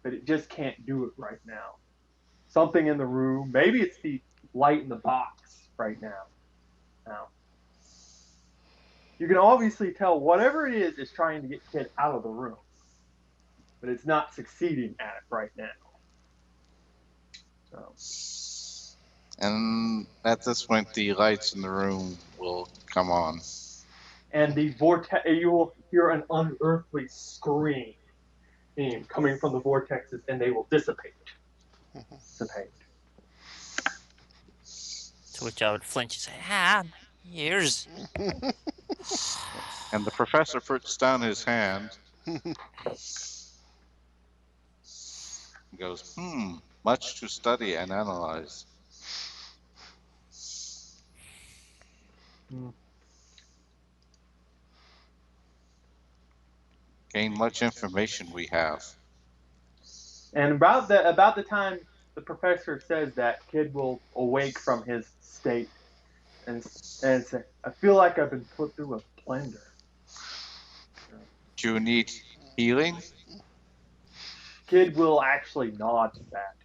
but it just can't do it right now. Something in the room. Maybe it's the light in the box right now. You can obviously tell whatever it is trying to get Kid out of the room, but it's not succeeding at it right now. So.
And at this point, the lights in the room will come on.
And the vortex, you will hear an unearthly scream coming from the vortexes, and they will dissipate. Dissipate.
To which I would flinch and say, "Ah, my ears."
And the professor puts down his hand and goes, much to study and analyze. Gain much information we have.
And about the time the professor says that, Kid will awake from his state and say, "I feel like I've been put through a blender."
Do you need healing?
Kid will actually nod to that,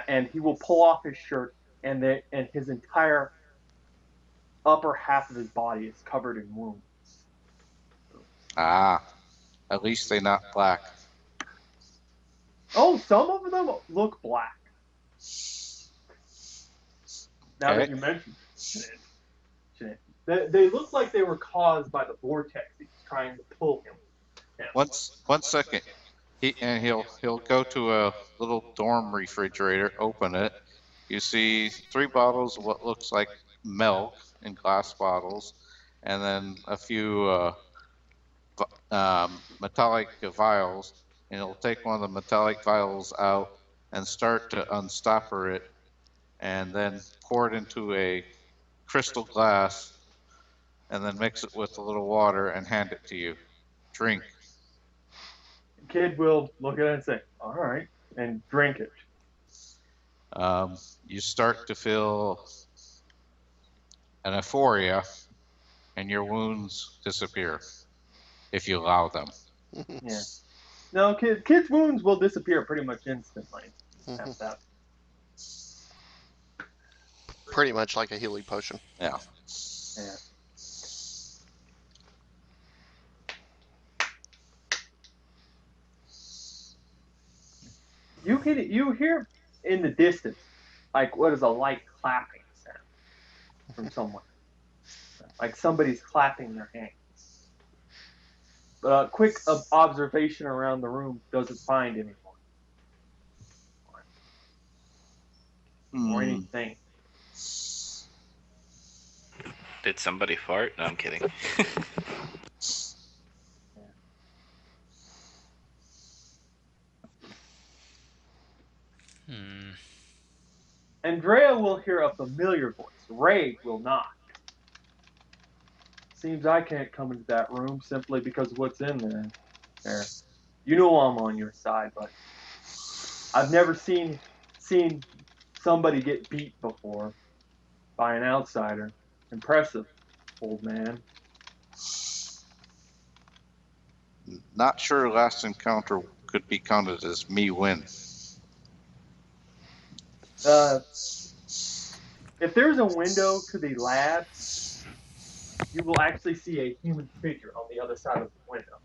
and he will pull off his shirt, and his entire upper half of his body is covered in wounds.
Ah, at least they not black.
Oh, some of them look black. Now that
Okay.
you mention it, they look like they were caused by the vortex he was trying to pull him. Yeah.
One second. He'll go to a little dorm refrigerator, open it. You see 3 bottles of what looks like milk in glass bottles, and then a few metallic vials. And he'll take one of the metallic vials out and start to unstopper it, and then pour it into a crystal glass, and then mix it with a little water and hand it to you. Drink.
Kid will look at it and say, "All right," and drink it.
You start to feel an euphoria, and your wounds disappear if you allow them.
Yeah. No, kids' wounds will disappear pretty much instantly after that.
Pretty much like a healing potion.
Yeah.
Yeah. You hear in the distance like what is a light clapping sound from someone, like somebody's clapping their hands. But a quick observation around the room doesn't find anyone or anything.
Did somebody fart? No, I'm kidding.
Andrea will hear a familiar voice. Ray will not. Seems I can't come into that room simply because of what's in there. There. You know I'm on your side, but I've never seen somebody get beat before by an outsider. Impressive, old man.
Not sure last encounter could be counted as me win.
If there's a window to the lab, you will actually see a human figure on the other side of the window.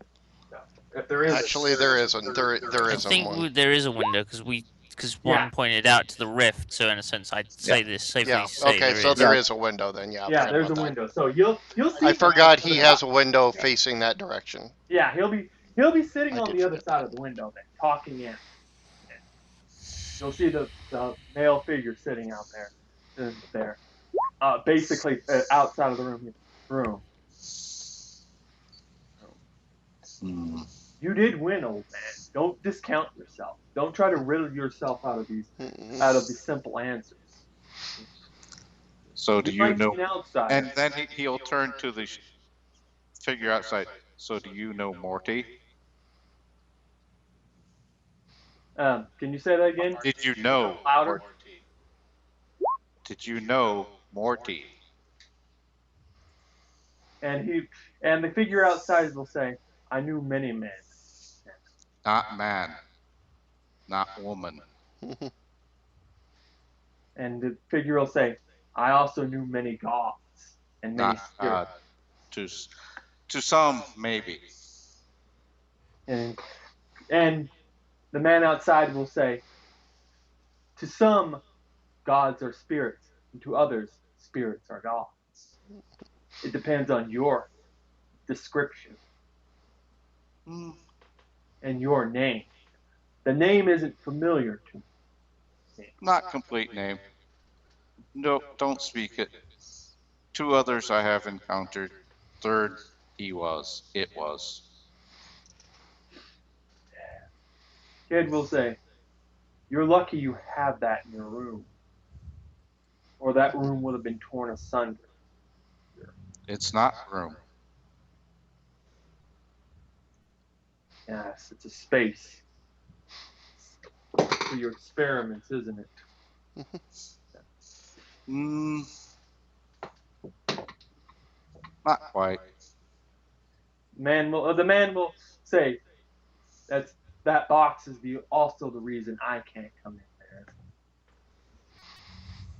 If there is,
Actually, there isn't. There
I
isn't
think
one.
there is a window because one
Yeah.
pointed out to the rift. So in a sense, I'd say this safely
Yeah.
say
Okay.
there
So
is.
there is a window then. Yeah. I
Yeah,
forgot
there's a
about that.
window. So you'll see.
I
him on
forgot
the
he
other
has
side.
a window facing that direction.
Yeah, he'll be sitting
I
on
did
the other
forget
side
that.
of the window then, talking in. You'll see the male figure sitting out there, basically outside of the room.
Hmm.
You did win, old man. Don't discount yourself. Don't try to riddle yourself out of the simple answers.
So do
You
you
might
know?
be an outsider.
And then he'll turn to the figure outside. So do you know Morty?
Can you say that again?
Did you know
Louder.
Morty? Did you know Morty?
And the figure outside will say, "I knew many men."
Not man, not woman.
And the figure will say, "I also knew many gods and many
Not
spirits."
to to some maybe.
And the man outside will say, "To some, gods are spirits, and to others, spirits are gods. It depends on your description and your name. The name isn't familiar to me."
Not complete name. No, don't speak it. 2 others I have encountered. Third, he was. It was.
Kid will say, "You're lucky you have that in your room, or that room would have been torn asunder."
It's not room.
Yes, it's a space for your experiments, isn't it?
Mm, not quite.
The man will say, "That's that box is also the reason I can't come in there.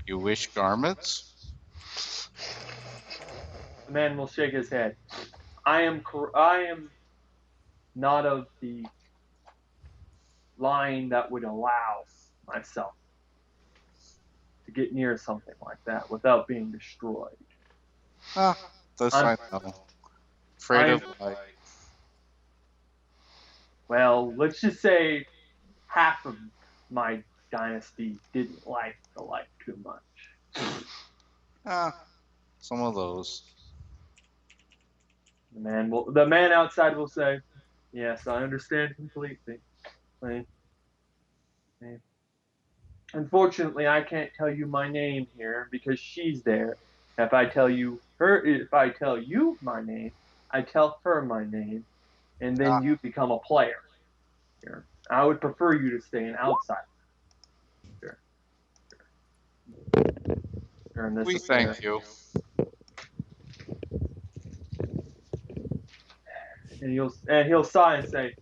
You wish garments?
The man will shake his head. I am not of the line that would allow myself to get near something like that without being destroyed.
Ah, this
I'm,
I know. Afraid
I'm
of light.
well, let's just say half of my dynasty didn't like the light too much.
Ah, some of those.
The man outside will say, "Yes, I understand completely. I- I- Unfortunately, I can't tell you my name here because she's there. If I tell you my name, I tell her my name, and
Ah,
then you become a player here. I would prefer you to stay an outsider here during this
we
affair."
thank you.
And he'll sigh and say,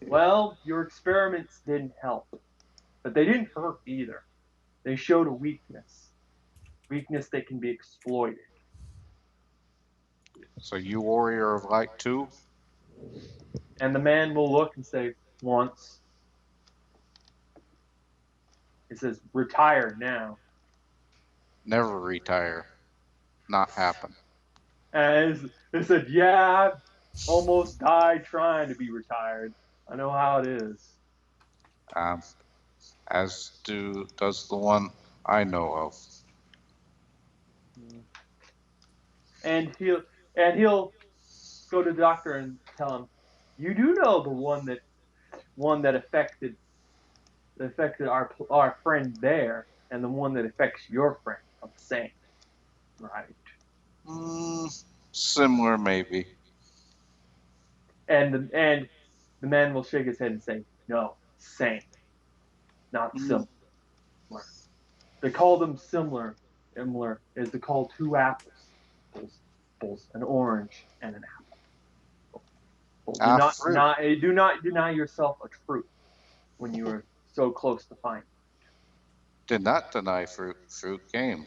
"Well, your experiments didn't help, but they didn't hurt either. They showed a weakness that can be exploited."
So you warrior of light too?
And the man will look and say, "Once." He says, "Retired now."
Never retire. Not happen.
And he said, "Yeah, I almost died trying to be retired. I know how it is."
Um, as does the one I know of.
And he'll go to the doctor and tell him, "You do know the one that affected our friend there, and the one that affects your friend are the same, right?"
Similar maybe.
And the man will shake his head and say, "No, same, not
Mm,
similar." They call them similar. Similar is to call two apples, an orange and an apple. Do not
fruit.
deny yourself a truth when you are so close to finding.
Did not deny fruit. Fruit came.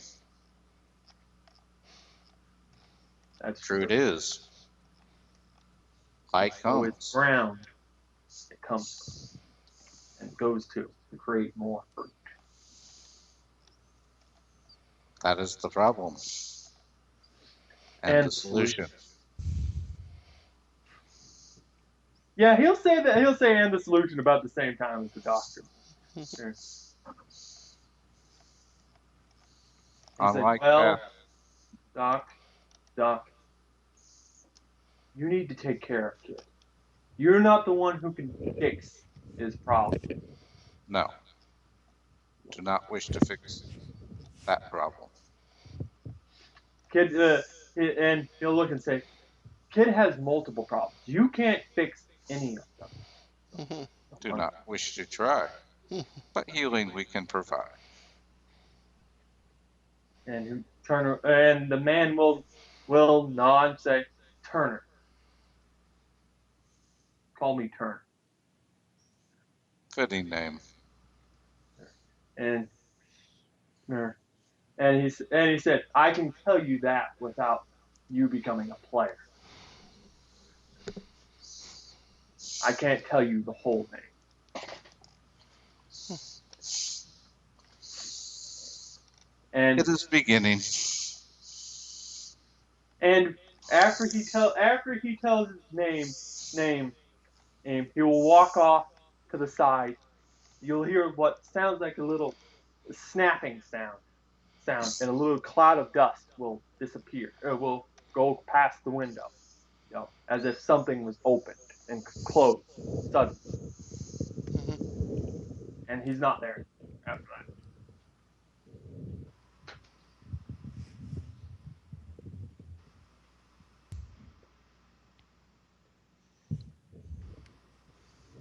That's
Fruit
true.
is. Light
So it's
comes.
ground it comes from and goes to create more fruit.
That is the problem. And
And
the
the solution.
solution.
Yeah, he'll say that. He'll say "and the solution" about the same time as the doctor. There. He said,
Unlike that,
"Well, doc, doc, you need to take care of kid. You're not the one who can fix his problem."
no. Do not wish to fix that problem.
And he'll look and say, "Kid has multiple problems. You can't fix any of them."
Do not wish to try. But healing we can provide.
And the man will nod and say, "Turner, call me Turner."
Fitting name.
And and he said, "I can tell you that without you becoming a player. I can't tell you the whole name." And
It is beginning.
and after he tells his name, he will walk off to the side. You'll hear what sounds like a little snapping sound, and a little cloud of dust will disappear. It will go past the window, as if something was opened and closed suddenly, and he's not there after that.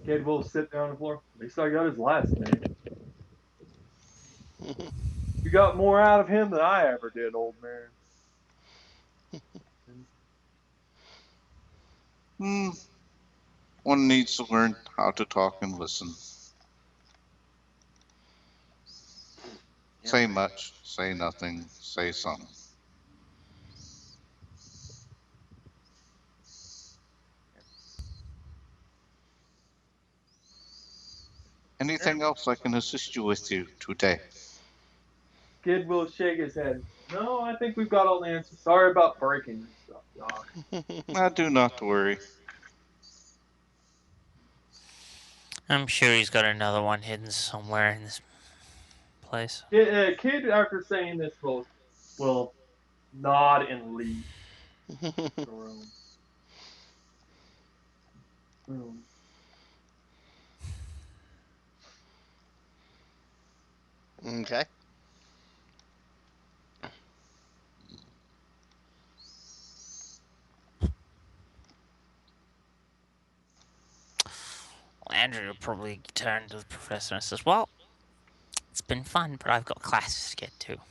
Kid will sit down on the floor. At least I got his last name. You got more out of him than I ever did, old man.
Hmm, One needs to learn how to talk and listen. Say much, say nothing, say some. Anything else I can assist you with you today?
Kid will shake his head. No, I think we've got all the answers. Sorry about breaking this stuff, Doc.
Do not worry.
I'm sure he's got another one hidden somewhere in this place.
Kid, after saying this, will nod and leave the room. Room.
Okay.
Well, Andrew will probably turn to the professor and says, "Well, it's been fun, but I've got classes to get to.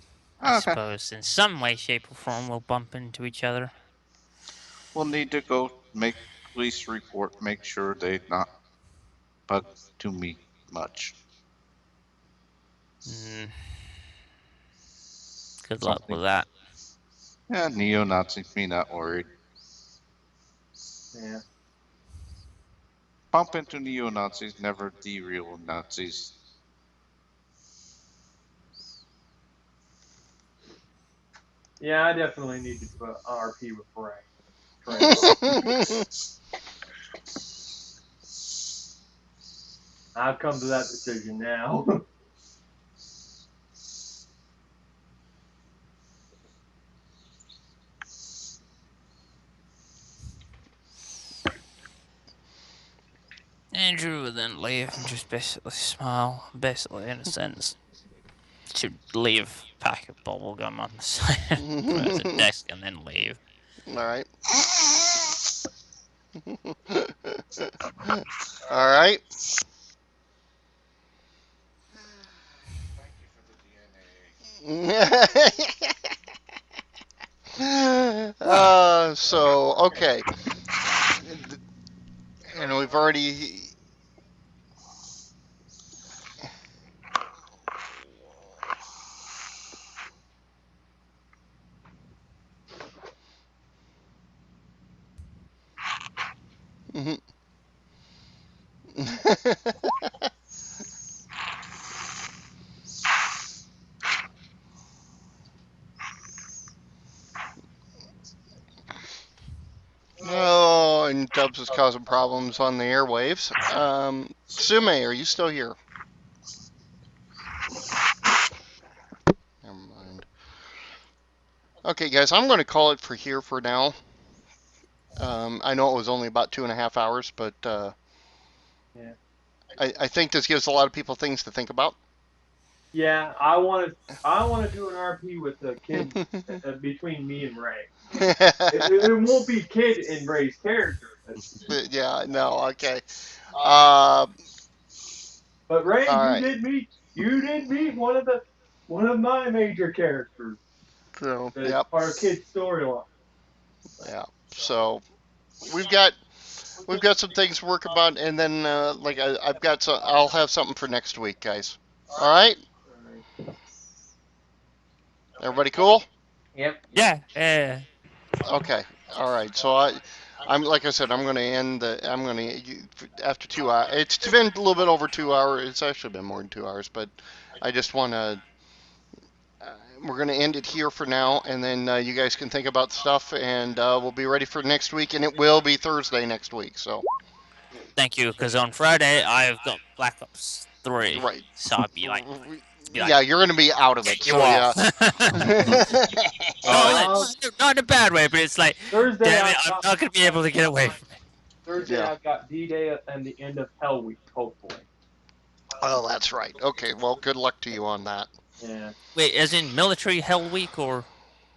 I
Okay.
suppose in some way, shape, or form we'll bump into each other."
We'll need to go make police report, make sure they not bug to me much.
Mm, good luck
Something.
with that.
Yeah, neo-Nazi, me not worried.
Yeah.
Bump into neo-Nazis, never the real Nazis.
Yeah, I definitely need to do an RP with Ray. I've come to that decision now.
Andrew would then leave and just basically smile, basically in a sense, to leave a pack of bubble gum on the side of the desk and then leave.
All right. All right.
Thank you for the
So okay, and we've already. Mhm. Oh, and Dubs is causing problems on the airwaves. Sume, are you still here? Never mind. Okay, guys, I'm going to call it for here for now. I know it was only about 2.5 hours, but
Yeah.
I think this gives a lot of people things to think about.
Yeah, I want to do an RP with the kid between me and Ray. It won't be Kid and Ray's character,
Yeah, no, okay. Uh,
but Ray,
all right.
you did meet one of my major characters.
So,
That's
yep,
part of Kid's storyline.
yeah. So we've got we've got some things to work about, and then like I've got some. I'll have something for next week, guys. All right. Everybody cool?
Yep.
Yeah, yeah.
Okay. All right. So I'm like I said, I'm going to end the. I'm going to after 2 hours. It's been a little bit over 2 hours. It's actually been more than 2 hours, but I just want to. We're going to end it here for now, and then you guys can think about stuff, and we'll be ready for next week, and it will be Thursday next week. So
Thank you, because on Friday I've got Black Ops 3,
right.
so I'd be like,
Yeah, you're going to be out of it.
get you
So yeah.
off.
Uh,
Not in a bad way, but it's like,
Thursday
damn it,
I've
I'm
got
not gonna be able to get away from it.
Thursday
Yeah.
I've got D-Day and the end of Hell Week, hopefully.
Oh, that's right. Okay. Well, good luck to you on that.
Yeah.
Wait, as in military hell week or?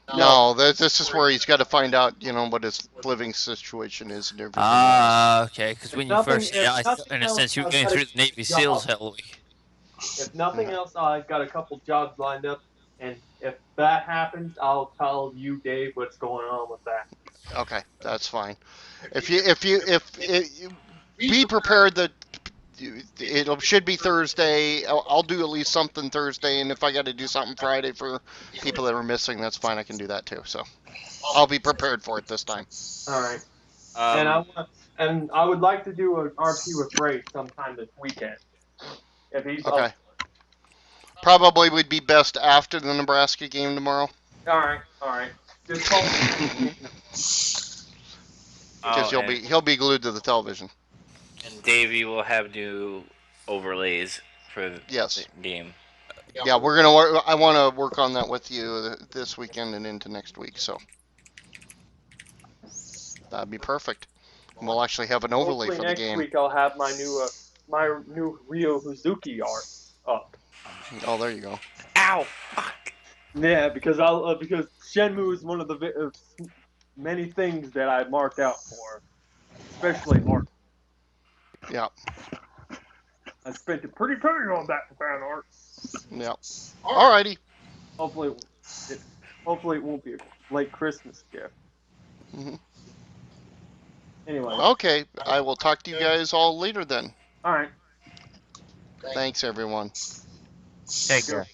No.
No, this is where he's got to find out, what his living situation is and everything else.
Ah, okay. Because when you first said it,
If
I
nothing
thought, in a
else,
sense, you were
I've
going
got a
through the Navy SEALs
job.
hell week.
If nothing
Yeah.
else, I've got a couple jobs lined up, and if that happens, I'll tell you, Dave, what's going on with that.
Okay, that's fine. If you if you if it, be prepared that it should be Thursday. I'll do at least something Thursday, and if I got to do something Friday for people that are missing, that's fine. I can do that too. So I'll be prepared for it this time.
All right. And I would like to do an RP with Ray sometime this weekend, if he's up.
Okay. Probably would be best after the Nebraska game tomorrow.
All right. Just call me.
Because
Oh,
he'll be glued to the television.
and Davey will have new overlays for the
Yes.
game.
Yeah, we're gonna work. I want to work on that with you this weekend and into next week. So that'd be perfect. We'll actually have an overlay
Hopefully
for the
next
game.
week I'll have my new Ryo Hazuki art up.
Oh, there you go.
Ow! Fuck!
Yeah, because because Shenmue is one of the many things that I marked out for, especially art.
Yeah.
I spent a pretty penny on that fan art.
Yeah. Alrighty.
Hopefully it won't be a late Christmas gift.
Hmm.
Anyway.
Okay. I will talk to you guys all later then.
All right.
Thanks, everyone.
Take care.